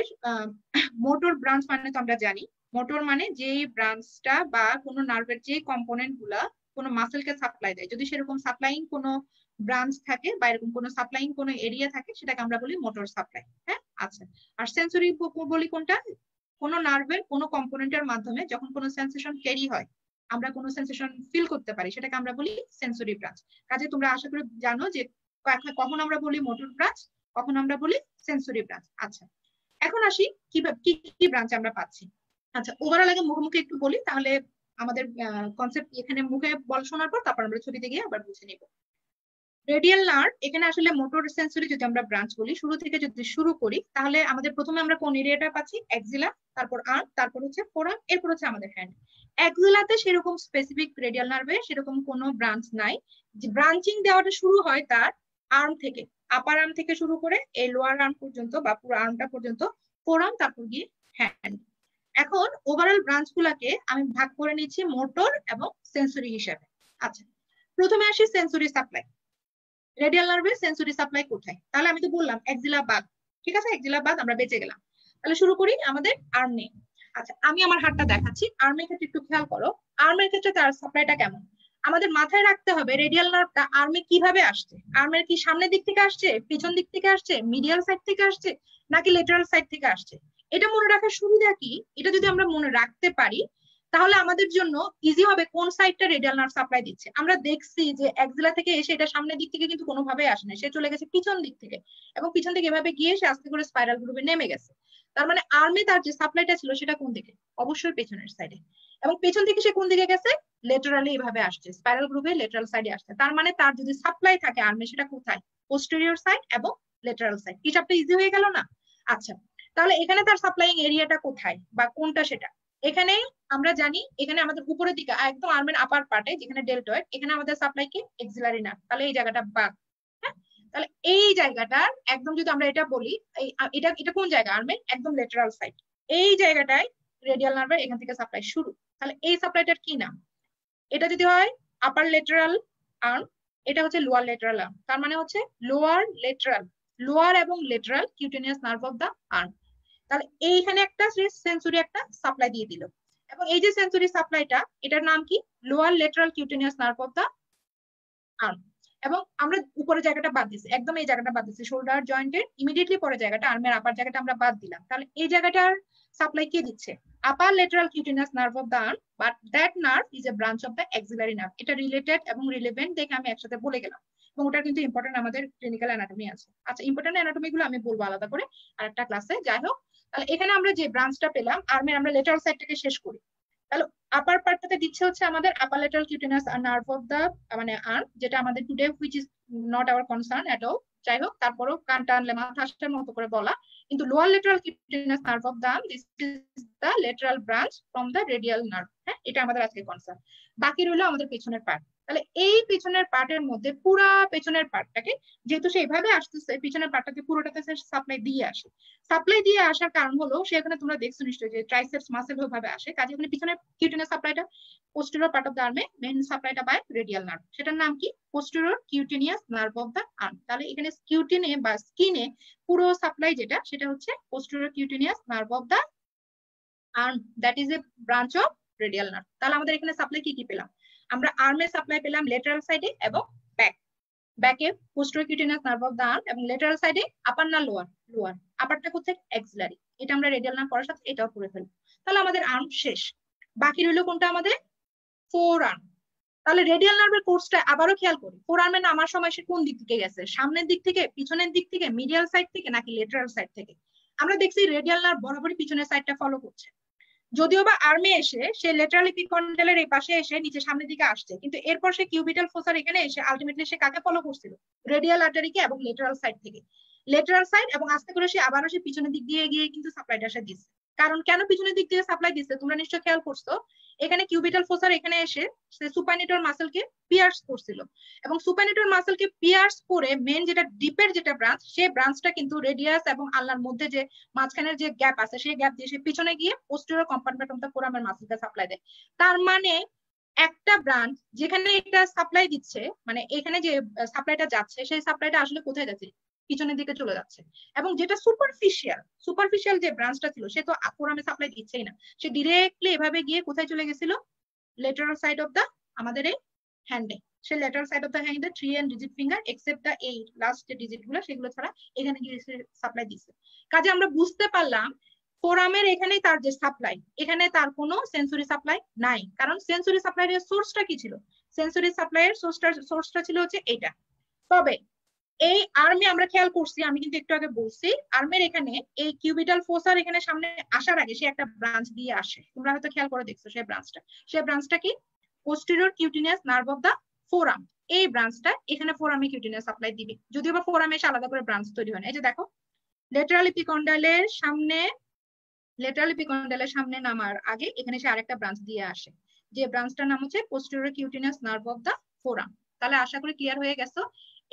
মোটর ব্রাঞ্চ মানে তো আমরা জানি, মোটর মানে যেই ব্রাঞ্চটা বা কোনো নার্ভের যে কম্পোনেন্ট গুলা কোনো মাসেলকে সাপ্লাই দেয়, যদি সেরকম সাপ্লাইং কোনো ব্রাঞ্চ থাকে বা এরকম কোনো সাপ্লাইং কোনো এরিয়া থাকে সেটাকে আমরা বলি মোটর সাপ্লাই। হ্যাঁ, আচ্ছা। আর সেন্সরি বলি কোনটা? কোনো নার্ভের কোনো কম্পোনেন্টের মাধ্যমে যখন কোনো সেন্সেশন ক্যারি হয়, আমরা কোনো সেন্সেশন ফিল করতে পারি, সেটাকে আমরা বলি সেন্সরি ব্রাঞ্চ। কাজে তোমরা আশা করি জানো যে কখন আমরা বলি মোটর ব্রাঞ্চ, কখন আমরা বলি সেন্সরি ব্রাঞ্চ। আচ্ছা, এখন আসি কিভাবে কি কি ব্রাঞ্চ আমরা পাচ্ছি। আচ্ছা, ওভারঅল আগে মুখে মুখে একটু বলি, তাহলে আমাদের কনসেপ্ট এখানে মুখে বল শোনার পর তারপর আমরা ছবিতে গিয়ে আবার বুঝে নিব। রেডিয়াল নার্ভ, এখানে আসলে মোটর সেন্সরি যদি আমরা ব্রাঞ্চ বলি, শুরু থেকে যদি শুরু করি, তাহলে আমাদের প্রথমে আমরা কোন এরিয়াটা পাচ্ছি? এক্সিলা, তারপর আর্ম, তারপর হচ্ছে ফোরাম, এরপর হচ্ছে আমাদের হ্যান্ড। এক্সিলাতে সেরকম স্পেসিফিক রেডিয়াল নার্ভে সেরকম কোনো ব্রাঞ্চ নাই। যে ব্রাঞ্চিং দেওয়াটা শুরু হয় তার আর্ম থেকে, আপার আর্ম থেকে শুরু করে এই লোয়ার আর্ম পর্যন্ত বা পুরো আর্মটা পর্যন্ত ফোরাম, তারপর গিয়ে হ্যান্ড। এখন ওভারঅল ব্রাঞ্চ গুলাকে আমি ভাগ করে নিচ্ছি মোটর এবং সেন্সরি হিসেবে। আচ্ছা, প্রথমে আসি সেন্সরি সাপ্লাই। রেডিয়াল নার্ভে সেন্সরি সাপ্লাই কোথায়? তাহলে আমি তো বললাম এক্সিলা বাদ, ঠিক আছে, এক্সিলা বাদ, আমরা বেঁচে গেলাম। তাহলে শুরু করি আমাদের আর্ম নিয়ে। আচ্ছা, আমি আমার হাতটা দেখাচ্ছি। আর্মের ক্ষেত্রে একটু খেয়াল করো, আর্মের ক্ষেত্রে তার সাপ্লাইটা কেমন। আমাদের মাথায় রাখতে হবে রেডিয়াল নার্ভটা আর্মে কিভাবে আসছে। আর্মের কি সামনের দিক থেকে আসছে, পিছন দিক থেকে আসছে, মিডিয়াল সাইড থেকে আসছে, নাকি লেটারাল সাইড থেকে আসছে? এটা মনে রাখার সুবিধা কি, এটা যদি আমরা মনে রাখতে পারি তাহলে আমাদের জন্য ইজি হবে কোন সাইডটা রেডিয়াল নার্ভ সাপ্লাই দিচ্ছে। আমরা দেখছি যে এক্সিলা থেকে এসে এটা সামনের দিক থেকে কিন্তু কোনোভাবে আসে না, সে চলে গেছে পিছন দিক থেকে, এবং পিছন থেকে এভাবে গিয়ে সে আস্তে করে স্পাইরাল গ্রুপে নেমে গেছে। তার মানে আর্মে তার যে সাপ্লাইটা ছিল সেটা কোন দিকে? অবশ্যই পেছনের সাইডে। এবং পেছন থেকে সে কোন দিকে গেছে? লেটারালি এভাবে আসছে, স্পাইরাল গ্রুপে লেটারাল সাইডে আসছে। তার মানে তার যদি সাপ্লাই থাকে আর্মে, সেটা কোথায়? পোস্টেরিয়র সাইড এবং লেটারাল সাইড। হিসাবটা ইজি হয়ে গেল না? আচ্ছা, তাহলে এখানে তার সাপ্লাইং এরিয়াটা কোথায় বা কোনটা সেটা? এখানে আমরা জানি এখানে আমাদের উপরের দিকে একদম আর্মের আপার পার্টে যেখানে ডেল্টয়েড, এখানে আমাদের সাপ্লাই কি? Axillary nerve. তাহলে এই জায়গাটা বাদ। হ্যাঁ, তাহলে এই জায়গাটার একদম যদি আমরা এটা বলি, এটা এটা কোন জায়গা? আর্মের একদম লেটারাল সাইড। এই জায়গাটায় রেডিয়াল নার্ভের এখান থেকে সাপ্লাই শুরু। তাহলে এই সাপ্লাইটার কি নাম? এটা যদি হয় আপার লেটারাল আর্ম, এটা হচ্ছে লোয়ার লেটারাল আর্ম। তার মানে হচ্ছে লোয়ার লেটারাল, লোয়ার এবং lateral cutaneous nerve of the arm. তাহলে এইখানে একটা সেন্সরি একটা সাপ্লাই দিয়ে দিল, এবং এই যে সেন্সরি সাপ্লাইটা, এটার নাম কি? Lower lateral cutaneous nerve of the arm. এবং আমরা উপরের জায়গাটা বাদ দিচ্ছি, একদম এই জায়গাটা বাদ দিচ্ছি, শোল্ডার জয়েন্টের ইমিডিয়েটলি পরে জায়গাটা, আর্মের আপার জায়গাটা আমরা বাদ দিলাম। তাহলে এই জায়গাটার সাপ্লাই কে দিচ্ছে? Upper lateral cutaneous nerve of the arm, but that nerve is a branch of the axillary nerve. এটা রিলেটেড এবং রিলেভেন্ট দেখে আমি একসাথে বলে গেলাম, এবং ওটা কিন্তু ইম্পর্টেন্ট, আমাদের ক্লিনিক্যাল অ্যানাটমি আছে। আচ্ছা, ইম্পর্টেন্ট অ্যানাটমি গুলো আমি বলবো আলাদা করে আরেকটা ক্লাসে। যাই হোক, তাহলে এখানে আমরা যে ব্রাঞ্চটা পেলাম আর্মের, আমরা লেটারাল সাইডটাকে শেষ করি। তাহলে আপার পার্টটাতে দিচ্ছে হচ্ছে আমাদের আপার লেটারাল কিউটেনাস নার্ভ অফ দা মানে আর্ম, যেটা আমাদের today which is not our concern at all. যাই হোক, তারপরেও কান টানলে মাথা আসার মতো করে বলা, কিন্তু lower lateral cutaneous nerve of the arm, this is the lateral branch from the radial nerve. হ্যাঁ, এটা আমাদের আজকে কনসার্ন। বাকি রইলো আমাদের পেছনের পার্ট। তাহলে এই পেছনের পার্টের মধ্যে পুরা পেছনের পার্টটাকে, যেহেতু সে এইভাবে আসতেছে, পিছনের পার্টটাকে পুরোটাতে সাপ্লাই দিয়ে আসে। সাপ্লাই দিয়ে আসার কারণ হলো সেখানে তোমরা দেখছো নিশ্চয়ই যে ট্রাইসেপস মাসেল ভাবে আসে, কাজে এখানে পিছনে কিউটেনিয়াস সাপ্লাইটা পোস্টেরিয়র পার্ট অফ দ্য আর্মে, মেইন সাপ্লাইটা বাই রেডিয়াল নার্ভ। সেটার নাম কি? Posterior cutaneous nerve of the arm. তাহলে এখানে স্কিউটিনে বা স্কিনে পুরো সাপ্লাই যেটা, সেটা হচ্ছে posterior cutaneous nerve of the arm, that is a branch of radial nerve. তাহলে আমাদের এখানে সাপ্লাই কি কি পেলাম? আমরা আর্মে সাপ্লাই পেলাম লেটারাল সাইডে এবং ব্যাক। ব্যাকে posterior cutaneous nerve of the arm, এবং লেটারাল সাইডে আপার না লোয়ার? লোয়ার। আপারটা কোথায়? এক্সিলারি। এটা আমরা রেডিয়াল নার্ভ পড়ার সাথে এটাও পড়ে ফেলবো। তাহলে আমাদের আর্ম শেষ। বাকি রইল কোনটা? আমাদের ফোর আর্ম। তাহলে রেডিয়াল নার্ভের কোর্সটা আবারও খেয়াল করি। ফোর আর্মে নামার সময় সে কোন দিক থেকে গেছে? সামনের দিক থেকে, পিছনের দিক থেকে, মিডিয়াল সাইড থেকে, নাকি লেটারাল সাইড থেকে? আমরা দেখছি রেডিয়াল নার্ভ বরাবরই পিছনের সাইডটা ফলো করছে। যদিও বা আর্মে এসে সে লেটারাল ইপিকন্ডালের এই পাশে এসে নিচে সামনের দিকে আসছে, কিন্তু এরপর সে কিউবিটাল ফোসার এখানে এসে আলটিমেটলি সে কাকে ফলো করছিল? রেডিয়াল আর্টারিকে, এবং লেটারাল সাইড থেকে। লেটারাল সাইড, এবং আস্তে করে সে আবারও সে পিছনের দিক দিয়ে গিয়ে কিন্তু সাপ্লাইটা সে দিচ্ছে। কারণ কেন পিছনের দিক দিয়ে সাপ্লাই দিচ্ছে তোমরা নিশ্চয় খেয়াল করছো। এখানে কিউবিটাল ফোসার এখানে এসে সে সুপারনেটর মাসেলকে পিয়ার্স করছিল, এবং সুপারনেটর মাসেলকে পিয়ার্স করে মেন যেটা ডিপের যেটা ব্রাঞ্চ, সেই ব্রাঞ্চটা কিন্তু রেডিয়াস এবং আল্লার মধ্যে যে মাঝখানের যে গ্যাপ আছে, সেই গ্যাপ দিয়ে সে পিছনে গিয়ে পোস্টেরিয়র কম্পার্টমেন্ট অফ দ্য ফোরামের মাসেলকে সাপ্লাই দেয়। তার মানে একটা ব্রাঞ্চ যেখানে এটা সাপ্লাই দিচ্ছে, মানে এখানে যে সাপ্লাইটা যাচ্ছে, সেই সাপ্লাইটা আসলে কোথায় যাচ্ছে? পিছনের দিকে চলে যাচ্ছে। এবং যেটা সুপারফিশিয়াল যে ব্রাঞ্চটা ছিল, সে তো ফোরামে সাপ্লাই দিচ্ছেই না, সে ডিরেক্টলি এভাবে গিয়ে কোথায় চলে গেছিল? লেটারাল সাইড অফ দা আমাদের এই হ্যান্ডে। সে লেটারাল সাইড অফ দা হ্যান্ডে 3 and digit finger except the এই লাস্ট যে ডিজিট গুলো, সেগুলো ছাড়া এখানে গিয়ে সাপ্লাই দিচ্ছে। কাজে আমরা বুঝতে পারলাম ফোরামের এখানে তার যে সাপ্লাই, এখানে তার কোনো সেন্সরি সাপ্লাই নাই, কারণ সেন্সরি সাপ্লাইয়ের সোর্সটা কি ছিল? সেন্সরি সাপ্লাইয়ের সোর্সটা ছিল হচ্ছে এটা। তবে এই আর্মে আমরা খেয়াল করছি, আমি কিন্তু একটু আগে বলছি, আর্মের এখানে এই কিউবিটাল ফোসার এখানে সামনে আসার আগে সে একটা ব্রাঞ্চ দিয়ে আসে, তোমরা হয়তো খেয়াল করে দেখছো সেই ব্রাঞ্চটা কি? Posterior cutaneous nerve of the forearm. এই ব্রাঞ্চটা এখানে ফোরামে কিউটিনিয়াস সাপ্লাই দিবে, যদিও বা ফোরামে এসে আলাদা করে ব্রাঞ্চ তৈরি হয় না। এই যে দেখো, লেটারাল এপিকন্ডাইলের সামনে নামার আগে এখানে সে আরেকটা ব্রাঞ্চ দিয়ে আসে, যে ব্রাঞ্চটার নাম হচ্ছে posterior cutaneous nerve of the forearm. তাহলে আশা করি ক্লিয়ার হয়ে গেছে।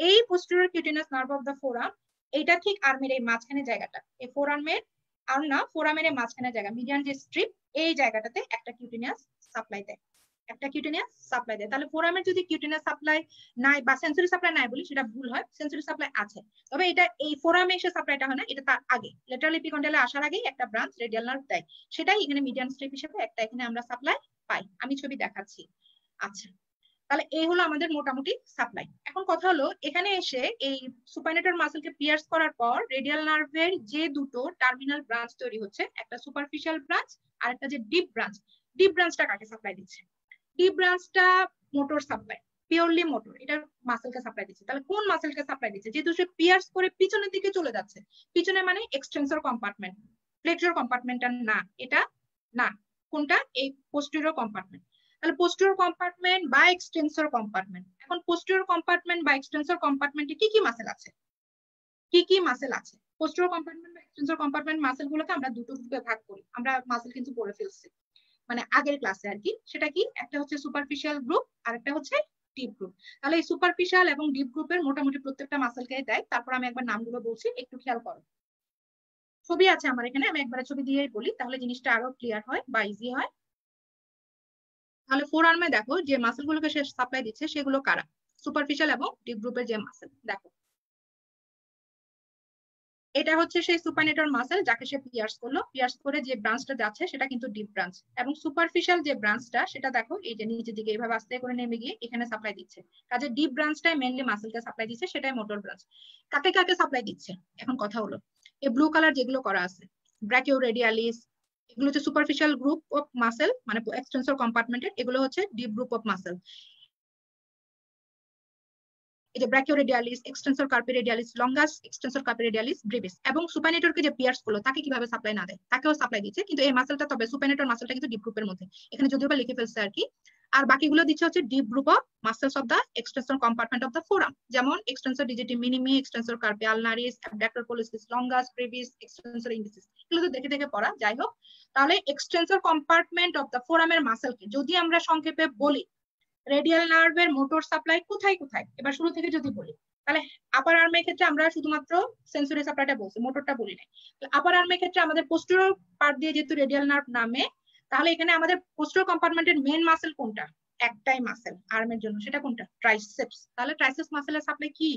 এই posterior cutaneous nerve of the forearm, এইটা ঠিক আর্মের এই মাঝখানে জায়গাটা, এই ফোরামের আর্ম না, ফোরামের এই মাঝখানে জায়গা, মিডিয়ান যে স্ট্রিপ, এই জায়গাটাতে একটা কিউটিনিয়াস সাপ্লাই দেয়, তাহলে ফোরামের যদি কিউটিনিয়াস সাপ্লাই নাই বা সেন্সরি সাপ্লাই নাই বলি সেটা ভুল হয়, সেন্সরি সাপ্লাই আছে, তবে এটা এই ফোরামে এসে সাপ্লাইটা হয় না, এটা তার আগে লেটারাল এপিকন্ডাইলে আসার আগে একটা ব্রাঞ্চ রেডিয়াল নার্ভ দেয়, সেটাই এখানে মিডিয়ান স্ট্রিপ হিসেবে একটা এখানে আমরা সাপ্লাই পাই। আমি ছবি দেখাচ্ছি। আচ্ছা, তাহলে এই হলো আমাদের মোটামুটি সাপ্লাই। এখন কথা হলো, এখানে এসে এই সুপাইনেটর মাসলকে পিয়ার্স করার পর রেডিয়াল নার্ভের যে দুটো টার্মিনাল ব্রাঞ্চ তৈরি হচ্ছে, একটা সুপারফিশিয়াল ব্রাঞ্চ আর একটা যে ডিপ ব্রাঞ্চটা কাকে সাপ্লাই দিচ্ছে? ডিপ ব্রাঞ্চটা মোটর সাপ্লাই, পিওরলি মোটর, এটা মাসলকে সাপ্লাই দিচ্ছে। তাহলে কোন মাসলকে সাপ্লাই দিচ্ছে? যেহেতু সে পিয়ার্স করে পিছনের দিকে চলে যাচ্ছে, পিছনে মানে এক্সটেন্সর কম্পার্টমেন্ট, ফ্লেক্সর কম্পার্টমেন্টটা না, এটা না, কোনটা? এই পোস্টেরিয়র কম্পার্টমেন্ট। তাহলে পোস্টেরিয়র কম্পার্টমেন্ট বা এক্সটেন্সর কম্পার্টমেন্ট, এখন পোস্টেরিয়র কম্পার্টমেন্ট বা এক্সটেন্সর কম্পার্টমেন্টে কি কি মাসল আছে? পোস্টেরিয়র কম্পার্টমেন্ট বা এক্সটেন্সর কম্পার্টমেন্ট মাসল গুলোকে আমরা দুটো গ্রুপে ভাগ করি, আমরা মাসল কিন্তু পড়ে ফেলছি মানে আগের ক্লাসে আর কি। সেটা কি? একটা হচ্ছে সুপারফিশিয়াল গ্রুপ আর একটা হচ্ছে ডিপ গ্রুপ। তাহলে এই সুপারফিশিয়াল এবং ডিপ গ্রুপের মোটামুটি প্রত্যেকটা মাসলকে দেয়, তারপর আমি একবার নামগুলো বলছি, একটু খেয়াল করো। ছবি আছে আমার এখানে, আমি একবারে ছবি দিয়েই বলি, তাহলে জিনিসটা আরো ক্লিয়ার হয় বা ইজি হয়। তাহলে ফোর আর্মে দেখো যে মাসল গুলোকে সে সাপ্লাই দিচ্ছে সেগুলো কারা? সুপারফিশিয়াল এবং ডিপ গ্রুপের যে মাসল, দেখো এটা হচ্ছে সেই সুপাইনেটর মাসল যাকে সে পিয়ার্স করলো, পিয়ার্স করে যে ব্রাঞ্চটা যাচ্ছে সেটা কিন্তু ডিপ ব্রাঞ্চ, এবং সুপারফিশিয়াল যে ব্রাঞ্চটা সেটা দেখো এই যে নিচের দিকে এইভাবে আস্তে করে নেমে গিয়ে এখানে সাপ্লাই দিচ্ছে। কাজে ডিপ ব্রাঞ্চটাই মেইনলি মাসলকে সাপ্লাই দিচ্ছে, সেটাই মোটর ব্রাঞ্চ। কাকে কাকে সাপ্লাই দিচ্ছে? এখন কথা হলো, এই ব্লু কালার যেগুলো করা আছে, ব্র্যাকিওরেডিয়ালিস, এগুলো হচ্ছে সুপারফিশিয়াল গ্রুপ অফ মাসল, মানে এক্সটেন্সর কম্পার্টমেন্টের, এগুলো হচ্ছে ডিপ গ্রুপ অফ মাসল। এই যে ব্র্যাকিওরেডিয়ালিস, extensor carpi radialis longus, extensor carpi radialis Brevis, এবং সুপাইনেটরকে যে পিয়ার্স করলো তাকে কিভাবে সাপ্লাই না দেয়? তাকেও সাপ্লাই দিচ্ছে, কিন্তু এই মাসলটা, তবে সুপাইনেটর মাসলটা কিন্তু ডিপ গ্রুপের মধ্যে, এখানে যদিও বা লিখে ফেলছে আর কি। আর বাকিগুলো দিচ্ছে হচ্ছে deep group of muscles of the extensor compartment of the forearm, যেমন extensor digiti minimi, extensor carpi ulnaris, abductor pollicis longus, brevis, extensor indicis, এগুলো তো দেখে দেখে পড়া, যাই হোক। তাহলে এক্সটেন্সর কম্পার্টমেন্ট অফ দা ফোরামের মাসলকে যদি আমরা সংক্ষেপে বলি, রেডিয়াল নার্ভের মোটর সাপ্লাই কোথায় কোথায়, এবার শুরু থেকে যদি বলি, তাহলে আপার আর্মের ক্ষেত্রে আমরা শুধুমাত্র সেন্সরি সাপ্লাইটা বলছি, মোটরটা বলি নাই। আপার আর্মের ক্ষেত্রে আমাদের পোস্টেরিয়র পার্ট দিয়ে যেহেতু রেডিয়াল নার্ভ নামে, তাহলে এখানে আমাদের পোস্টেরিয়র কম্পার্টমেন্টের মেইন মাসল কোনটা? একটাই মাসল আর্মের জন্য, সেটা কোনটা? ট্রাইসেপস। তাহলে ট্রাইসেপস মাসলের সাপ্লাই কি?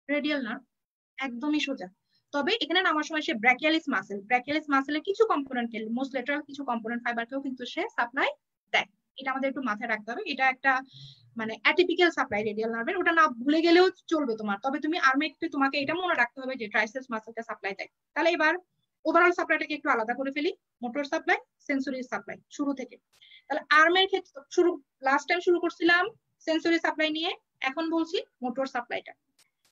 রেডিয়াল নার্ভ, একদমই সোজা। তবে এখানে নামার সময় সে ব্র্যাকিয়ালিস মাসেলের কিছু কম্পোনেন্টকে, মোস্ট লেটারাল কিছু কম্পোনেন্ট ফাইবারকেও কিন্তু সে সাপ্লাই দেয়, এটা আমাদের একটু মাথায় রাখতে হবে। এটা একটা মানে অ্যাটিপিক্যাল সাপ্লাই রেডিয়াল নার্ভের, ওটা না ভুলে গেলেও চলবে তোমার, তবে তুমি আর্মে একটু তোমাকে এটা মনে রাখতে হবে যে ট্রাইসেপস মাসলকে সাপ্লাই দেয়। তাহলে এবার ওভারঅল সাপ্লাইটাকে একটু আলাদা করে ফেলি, মোটর সাপ্লাই, সেন্সরি সাপ্লাই, শুরু থেকে। তাহলে আর্মের ক্ষেত্রে লাস্ট টাইম শুরু করছিলাম সেন্সরি সাপ্লাই নিয়ে, এখন বলছি মোটর সাপ্লাইটা।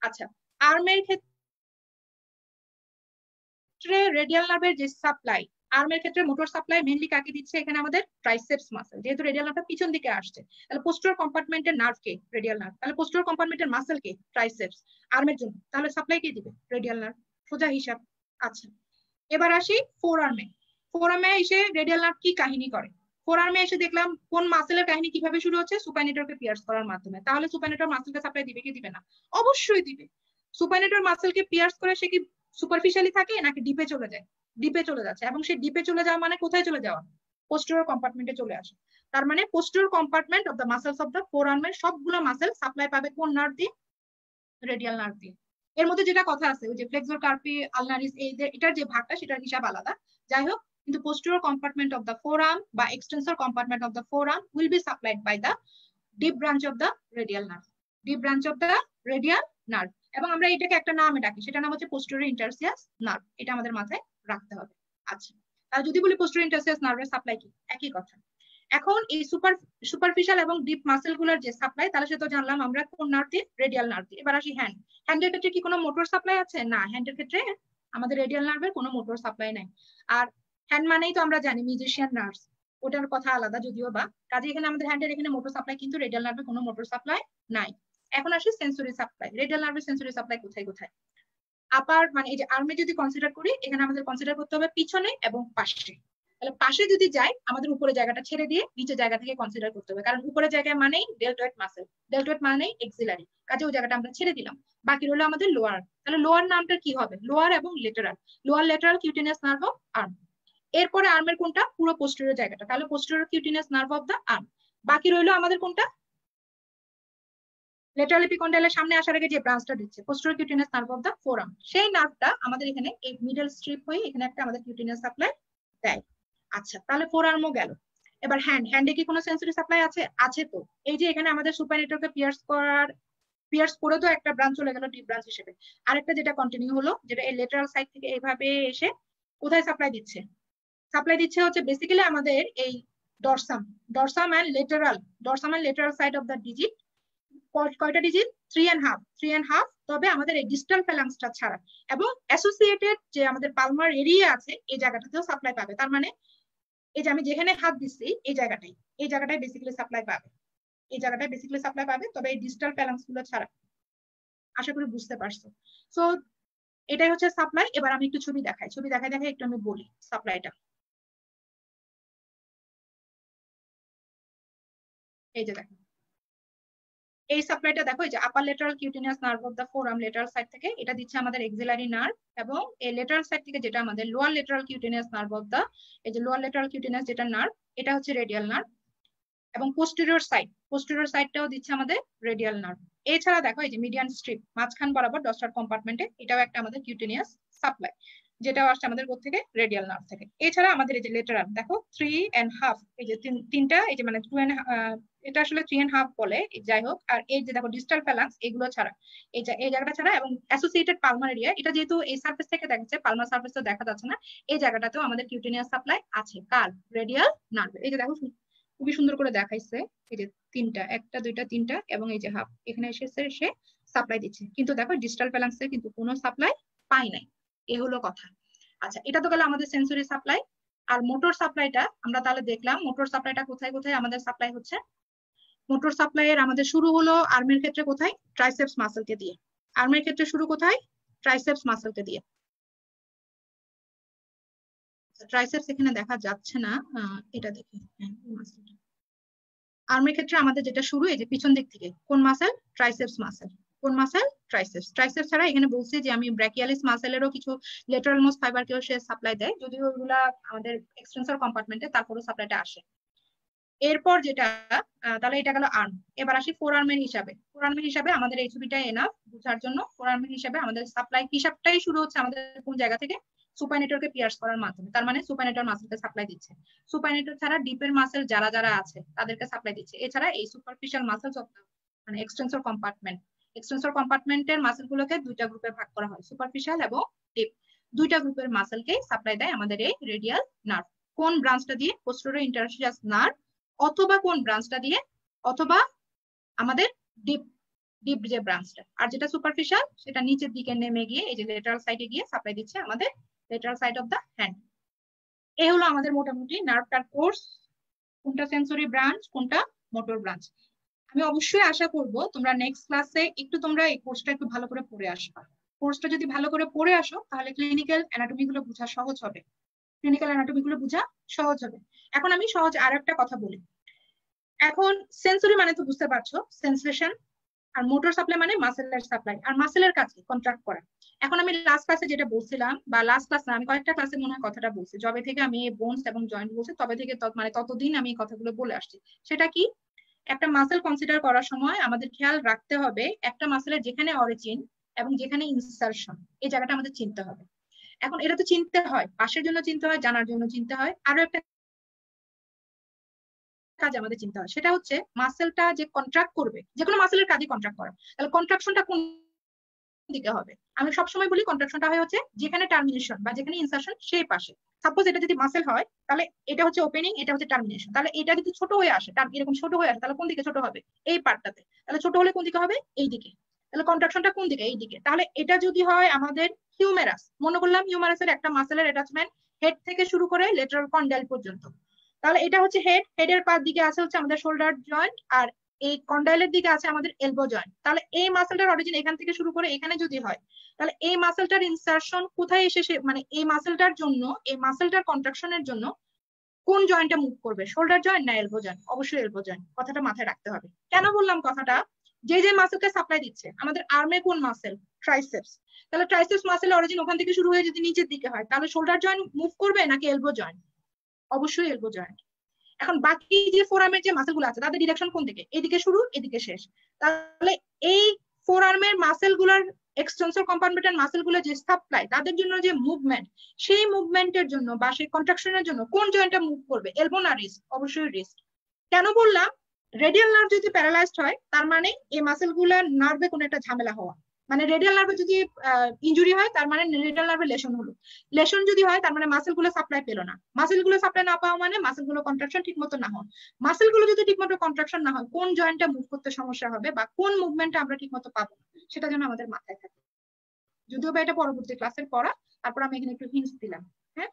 আচ্ছা, আর্মের ক্ষেত্রে রেডিয়াল নার্ভের যে সাপ্লাই, আর্মের ক্ষেত্রে মোটর সাপ্লাই মেইনলি কাকে দিচ্ছে? এখানে আমাদের ট্রাইসেপস মাসল, যেহেতু রেডিয়াল নার্ভটা পিছন দিকে আসছে, তাহলে পোস্টেরিয়র কম্পার্টমেন্টের নার্ভ কে? Radial nerve. তাহলে পোস্টেরিয়র কম্পার্টমেন্টের মাসল কে? ট্রাইসেপস। আর্মের জন্য তাহলে সাপ্লাই কে দিবে? রেডিয়াল নার্ভ, সোজা হিসাব। আচ্ছা, এবার আসি ফোর আর্মে। ফোর আর্মে এসে রেডিয়াল নার্ভ কি কাহিনী করে? ফোর আর্মে এসে দেখলাম কোন মাসেলের কাহিনী কিভাবে শুরু হচ্ছে? সুপাইনেটরকে পিয়ার্স করার মাধ্যমে। তাহলে সুপাইনেটর মাসলকে সাপ্লাই দিবে কি দিবে না? অবশ্যই দিবে। সুপাইনেটর মাসলকে পিয়ার্স করে সে কি সুপারফিশিয়ালি থাকে নাকি ডিপে চলে যায়? ডিপে চলে যাচ্ছে, এবং সে ডিপে চলে যাওয়া মানে কোথায় চলে যাওয়া? পোস্টেরিয়র কম্পার্টমেন্টে চলে আসে। তার মানে posterior compartment of the muscles of the ফোর আর্মের সবগুলো মাসল সাপ্লাই পাবে কোন নার্ভ দিয়ে? রেডিয়াল নার্ভ দিয়ে। এর মধ্যে যেটা কথা আছে ওই যে ফ্লেক্সর কার্পি আলনারিস, এই যে এটার যে ভাগটা সেটার হিসাব আলাদা, যাই হোক, কিন্তু posterior compartment of the forearm বা extensor compartment of the forearm will be supplied by the deep branch of the radial nerve, deep branch of the radial nerve, এবং আমরা এটাকে একটা নামে ডাকি, সেটা নাম হচ্ছে posterior interosseous nerve, এটা আমাদের মাথায় রাখতে হবে। আচ্ছা, আর যদি বলি পোস্টেরিয়র ইন্টারস্টিশিয়াল নার্ভের সাপ্লাই কি, একই কথা। এখন এই সুপারফিশিয়াল এবং ডিপ মাসেল গুলোর যে সাপ্লাই, তাহলে সেটা জানলাম আমরা কোন নার্ভ দিয়ে, রেডিয়াল নার্ভ দিয়ে। এবার আসি হ্যান্ড। হ্যান্ডের ক্ষেত্রে কি কোনো মোটর সাপ্লাই আছে? না, হ্যান্ডের ক্ষেত্রে আমাদের রেডিয়াল নার্ভের কোনো মোটর সাপ্লাই নাই। আর হ্যান্ড মানেই তো আমরা জানি মিউজিশিয়ান নার্ভ, ওটার কথা আলাদা যদিও বা। কাজে এখানে আমাদের হ্যান্ডের এখানে মোটর সাপ্লাই, কিন্তু রেডিয়াল নার্ভে কোনো মোটর সাপ্লাই নাই। এখন আসি সেন্সরি সাপ্লাই। রেডিয়াল নার্ভের সেন্সরি সাপ্লাই কোথায় কোথায়? আপার মানে এই যে আর্মে যদি কনসিডার করি, এখানে আমাদের কনসিডার করতে হবে পিছনে এবং পাশে। তাহলে পাশে যদি যাই, আমাদের উপরে জায়গাটা ছেড়ে দিয়ে নিচে জায়গা থেকে কনসিডার করতে হবে, কারণ উপরে জায়গায় মানেই ডেলটয়েড মাসেল, ডেলটয়েড মানেই এক্সিলারি, কাজে ওই জায়গাটা আমরা ছেড়ে দিলাম। বাকি রইলো আমাদের লোয়ার। তাহলে লোয়ার নামটা কি হবে? লোয়ার এবং lateral, lower lateral cutaneous nerve of arm. এরপরে আর্মের কোনটা? পুরো পোস্টেরিয়র জায়গাটা, তাহলে posterior cutaneous nerve of the arm. বাকি রইলো আমাদের কোনটা? লেটারাল এপিকন্ডাইলের সামনে আসার আগে যে ব্রাঞ্চটা দিচ্ছে, posterior cutaneous nerve of the forearm, সেই নার্ভটা আমাদের এখানে এই মিডল স্ট্রিপ হয়ে এখানে একটা আমাদের কিউটেনিয়াস সাপ্লাই দেয়। আচ্ছা, তাহলে ফোর আর্মও গেল। এবার হ্যান্ড, হ্যান্ডে কি কোনো সেন্সরি সাপ্লাই আছে? আছে তো। এই যে এখানে আমাদের সুপারনেটরকে পিয়ার্স করে তো একটা ব্রাঞ্চ চলে গেল ডিপ ব্রাঞ্চ হিসেবে। আরেকটা যেটা কন্টিনিউ হলো, যেটা এই লেটারাল সাইড থেকে এইভাবে এসে কোথায় সাপ্লাই দিচ্ছে? সাপ্লাই দিচ্ছে হচ্ছে বেসিক্যালি আমাদের এই dorsum, dorsum and lateral side of the digit. কয়টা ডিজিট? 3.5 তবে আমাদের এই ডিস্টাল ফ্যালাংসটা ছাড়া। এবং অ্যাসোসিয়েটেড যে আমাদের পালমার এরিয়া আছে, এই জায়গাটাতেও সাপ্লাই পাবে। তার মানে এই যে আমি যেখানে হাত দিচ্ছি এই জায়গাটাই বেসিক্যালি সাপ্লাই পাবে, এই জায়গাটায় বেসিক্যালি সাপ্লাই পাবে, তবে এই ডিস্টাল ফ্যালাংস গুলো ছাড়া। আশা করি বুঝতে পারছো। সো এটাই হচ্ছে সাপ্লাই। এবার আমি একটু ছবি দেখাই একটু আমি বলি সাপ্লাইটা। এই যে দেখো, এই সাপ্লাইটা দেখো, এই যে upper lateral cutaneous nerve of the forearm lateral side থেকে এটা দিচ্ছে আমাদের এক্সিলারি নার্ভ, এবং এই লেটারাল সাইড থেকে যেটা আমাদের lower lateral cutaneous nerve of the, এই যে লোয়ার লেটারাল কিউটেনিয়াস যেটা নার্ভ, এটা হচ্ছে রেডিয়াল নার্ভ। এবং পোস্টেরিয়র সাইডটাও দিচ্ছে আমাদের রেডিয়াল নার্ভ। এছাড়া দেখো এই যে মিডিয়ান স্ট্রিপ মাঝখান বরাবর ডর্সাল কম্পার্টমেন্টে, এটাও একটা আমাদের কিউটেনিয়াস সাপ্লাই, যেটাও আসছে আমাদের কোথা থেকে? রেডিয়াল নার্ভ থেকে। এছাড়া আমাদের এই যে লেটারাল দেখো 3.5, এই যে তিনটা, এই যে মানে 2.5, এটা আসলে 3.5 বলে, যাই হোক। আর এই যে দেখো ডিস্টাল ফ্যালাংস, এগুলো ছাড়া, এই জায়গাটা ছাড়া, এবং অ্যাসোসিয়েটেড পালমার এরিয়া, এটা যেহেতু এই সার্ফেস থেকে দেখাচ্ছে, পালমার সার্ফেস তো দেখা যাচ্ছে না, এই জায়গাটাতেও আমাদের কিউটেনিয়াস সাপ্লাই আছে। কার? Radial nerve. এই যে দেখো খুবই সুন্দর করে দেখাইছে, এই যে তিনটা, একটা দুইটা তিনটা, এবং এই যে হাফ এখানে এসেছে, সে সাপ্লাই দিচ্ছে। কিন্তু দেখো ডিস্টাল ফ্যালাংসে কিন্তু কোনো সাপ্লাই পাই নাই, এ হলো কথা। আচ্ছা, এটা তো গেল আমাদের সেন্সরি সাপ্লাই। আর মোটর সাপ্লাইটা আমরা তাহলে দেখলাম, মোটর সাপ্লাইটা কোথায় কোথায় আমাদের সাপ্লাই হচ্ছে। মোটর সাপ্লাইয়ের আমাদের শুরু হলো আর্মের ক্ষেত্রে কোথায়? ট্রাইসেপস মাসেলকে দিয়ে। আর্মের ক্ষেত্রে শুরু কোথায়? ট্রাইসেপস মাসেলকে দিয়ে। ট্রাইসেপস এখানে দেখা যাচ্ছে না, এটা দেখি, হ্যাঁ আর্মের ক্ষেত্রে আমাদের যেটা শুরু, এই যে পিছন দিক থেকে, কোন মাসেল? Triceps muscle. কোন মাসেল? ট্রাইসেপস। ট্রাইসেপস ছাড়া এখানে বলছি যে আমি ব্র্যাকিয়ালিস মাসেলেরও কিছু লেটারাল মোস্ট ফাইবারকেও সে সাপ্লাই দেয়, যদিও ওগুলা আমাদের এক্সটেন্সর কম্পার্টমেন্টে, তারপরেও সাপ্লাইটা আসে। এরপর যেটা, তাহলে এটা গেল আর্ম। এবার আসি ফোর আর্মের হিসাবে। ফোর আর্মের হিসাবে আমাদের এই ছবিটাই এনাফ বোঝার জন্য। ফোর আর্মের হিসাবে আমাদের সাপ্লাই হিসাবটাই শুরু হচ্ছে আমাদের কোন জায়গা থেকে? সুপাইনেটরকে পিয়ার্স করার মাধ্যমে। তার মানে সুপাইনেটর মাসেলকে সাপ্লাই দিচ্ছে। সুপাইনেটর ছাড়া ডিপের মাসেল যারা যারা আছে তাদেরকে সাপ্লাই দিচ্ছে। এছাড়া এই সুপারফিশিয়াল মাসেলস অফ মানে এক্সটেন্সর কম্পার্টমেন্টের মাসেল গুলোকে দুইটা গ্রুপে ভাগ করা হয়, সুপারফিশিয়াল এবং ডিপ। দুইটা গ্রুপের মাসেলকে সাপ্লাই দেয় আমাদের এই রেডিয়াল নার্ভ। কোন ব্রাঞ্চটা দিয়ে? পোস্টেরিয়র ইন্টারস্টিশিয়াল নার্ভ, অথবা কোন ব্রাঞ্চটা দিয়ে? অথবা আমাদের ডিপ ডিপ যে ব্রাঞ্চটা। আর যেটা সুপারফিশিয়াল সেটা নিচের দিকে নেমে গিয়ে এই যে লেটারাল সাইডে গিয়ে সাপ্লাই দিচ্ছে আমাদের lateral side of the hand. এই হলো আমাদের মোটামুটি নার্ভটার কোর্স, কোনটা সেন্সরি ব্রাঞ্চ, কোনটা মোটর ব্রাঞ্চ। আমি অবশ্যই আশা করব তোমরা নেক্সট ক্লাসে একটু তোমরা এই কোর্সটা একটু ভালো করে পড়ে আসবা। কোর্সটা যদি ভালো করে পড়ে আসো, তাহলে ক্লিনিক্যাল অ্যানাটমি গুলো বোঝা সহজ হবে। এখন আমি সহজ আর একটা কথা বলি। এখন সেন্সরি মানে তো বুঝতে পারছো, সেন্সেশন। আর মোটর সাপ্লাই মানে মাসেলের সাপ্লাই। আর মাসেলের কাছে কন্ট্রাক্ট করা। এখন আমি লাস্ট ক্লাসে যেটা বলছিলাম, বা লাস্ট ক্লাস না, আমি কয়েকটা ক্লাসে মনে হয় কথাটা বলছি, যবে থেকে আমি বোনস এবং জয়েন্ট বলছি তবে থেকে মানে ততদিন আমি কথাগুলো বলে আসছি। সেটা কি? একটা মাসেল কনসিডার করার সময় আমাদের খেয়াল রাখতে হবে একটা মাসেলের যেখানে অরিজিন এবং যেখানে ইনসারশন, এই জায়গাটা আমাদের চিনতে হবে। এখন এটা তো চিনতে হয়, পাশের জন্য চিনতে হয়, জানার জন্য চিনতে হয়। আরো একটা কাজ আমাদের চিন্তা হয়, সেটা হচ্ছে মাসেলটা যে কন্ট্রাক্ট করবে, যে কোনো মাসেলের কাজই কন্ট্রাক্ট করা, তাহলে কন্ট্রাকশনটা কোন দিকে হবে? আমি সবসময় বলি কন্ট্রাকশনটা হয় হচ্ছে যেখানে টার্মিনেশন বা যেখানে ইনসারশন সেই পাশে। সাপোজ এটা যদি মাসেল হয় তাহলে এটা হচ্ছে ওপেনিং, এটা হচ্ছে টার্মিনেশন। তাহলে এটা যদি ছোট হয়ে আসে, এরকম ছোট হয়ে আসে, তাহলে কোন দিকে ছোট হবে? এই পার্টটাতে। তাহলে ছোট হলে কোন দিকে হবে? এই দিকে। তাহলে কন্ট্রাকশনটা কোন দিকে? এই দিকে। তাহলে এটা যদি হয় আমাদের হিউমেরাস, মনে করলাম হিউমেরাসের একটা মাসেলের অ্যাটাচমেন্ট হেড থেকে শুরু করে লেটারাল কন্ডাইল পর্যন্ত, তাহলে এটা হচ্ছে হেড, হেডের পার দিকে আছে হচ্ছে আমাদের শোল্ডার জয়েন্ট, আর এই কন্ডাইলের দিকে আছে আমাদের এলবো জয়েন্ট। তাহলে এই মাসেলটার অরিজিন এখান থেকে শুরু করে এখানে যদি হয়, তাহলে এই মাসেলটার ইনসারশন কোথায় এসে মানে এই মাসেলটার জন্য, এই মাসেলটার কন্ট্রাকশনের জন্য কোন জয়েন্টটা মুভ করবে? শোল্ডার জয়েন্ট না এলবো জয়েন্ট? অবশ্যই এলবো জয়েন্ট। কথাটা মাথায় রাখতে হবে। কেন বললাম কথাটা? যে যে মাসেলকে সাপ্লাই দিচ্ছে, আমাদের আর্মে কোন মাসেল? ট্রাইসেপস। তাহলে ট্রাইসেপস মাসেলের অরিজিন ওখান থেকে শুরু হয়ে যদি নিচের দিকে হয়, তাহলে শোল্ডার জয়েন্ট মুভ করবে নাকি এলবো জয়েন্ট? অবশ্যই এলবো জয়েন্ট। এখন বাকি যে ফোরআর্মের যে মাসেল গুলো আছে তাদের ডিরেকশন কোন দিকে? এদিকে শুরু এদিকে শেষ। তাহলে এই ফোরআর্মের মাসেল গুলার এক্সটেনসর কম্পার্টমেন্টের মাসেল গুলো যে সাপ্লাই, তাদের জন্য যে মুভমেন্ট, সেই মুভমেন্টের জন্য বা সেই কন্ট্রাকশনের জন্য কোন জয়েন্টটা মুভ করবে? এলবো না রিস্ট? অবশ্যই রিস্ট। কেন বললাম? রেডিয়াল নার্ভ যদি প্যারালাইজড হয় তার মানে এই মাসেল গুলার নার্ভে কোনো একটা ঝামেলা হওয়া, মানে রেডিয়াল নার্ভে যদি ইনজুরি হয় তার মানে রেডিয়াল নার্ভে লেশন হলো। লেশন যদি হয় তার মানে মাসেল গুলো সাপ্লাই পেলো না। মাসেল গুলো সাপ্লাই না পাওয়া মানে মাসেল গুলো কন্ট্রাকশন ঠিক মতো না হয়। মাসেল গুলো যদি ঠিক মতো কন্ট্রাকশন না হয়, কোন জয়েন্টটা মুভ করতে সমস্যা হবে বা কোন মুভমেন্টটা আমরা ঠিক মতো পাবো, সেটা যেন আমাদের মাথায় থাকে। যদিও বা এটা পরবর্তী ক্লাসের পড়া, তারপর আমি এখানে একটু হিন্টস দিলাম। হ্যাঁ,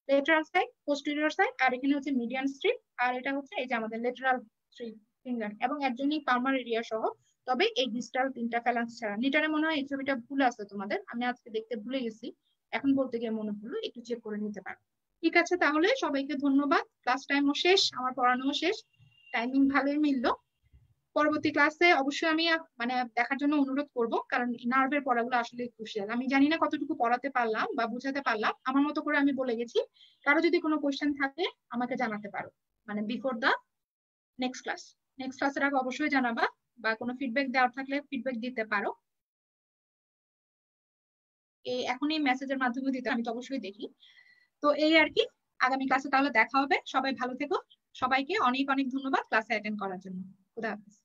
লেটারাল সাইড, পোস্টেরিয়র সাইড, আর এখানে হচ্ছে মিডিয়ান স্ট্রিপ, আর এটা হচ্ছে এই যে আমাদের লেটারাল স্ট্রিপ ফিঙ্গার, এবং একজনই পালমার এরিয়া সহ। তবে এই ডিস্টাল তিনটা ফ্যালান্স ছাড়া। নিটারে মনে হয় এই ছবিটা ভুল আছে তোমাদের, আমি আজকে দেখতে ভুলে গেছি, এখন বলতে গিয়ে মনে হলো, একটু চেক করে নিতে পারো। ঠিক আছে, তাহলে সবাইকে ধন্যবাদ। ক্লাস টাইমও শেষ, আমার পড়ানোও শেষ, টাইমিং ভালোই মিললো। পরবর্তী ক্লাসে অবশ্যই আমি মানে দেখার জন্য অনুরোধ করব, কারণ নার্ভের পড়াগুলো আসলে ক্রুশিয়াল। আমি জানি না কতটুকু পড়াতে পারলাম বা বুঝাতে পারলাম, আমার মতো করে আমি বলে গেছি। কারো যদি কোনো কোয়েশ্চেন থাকে আমাকে জানাতে পারো, মানে before the next class. Next ক্লাসের আগে অবশ্যই জানাবা, বা কোনো ফিডব্যাক দেওয়ার থাকলে ফিডব্যাক দিতে পারো। এখনই মেসেজের মাধ্যমে দিতে, আমি তো অবশ্যই দেখি। তো এই আর কি, আগামী ক্লাসে তাহলে দেখা হবে। সবাই ভালো থেকো। সবাইকে অনেক অনেক ধন্যবাদ ক্লাসে অ্যাটেন্ড করার জন্য। খুদা হাফেজ।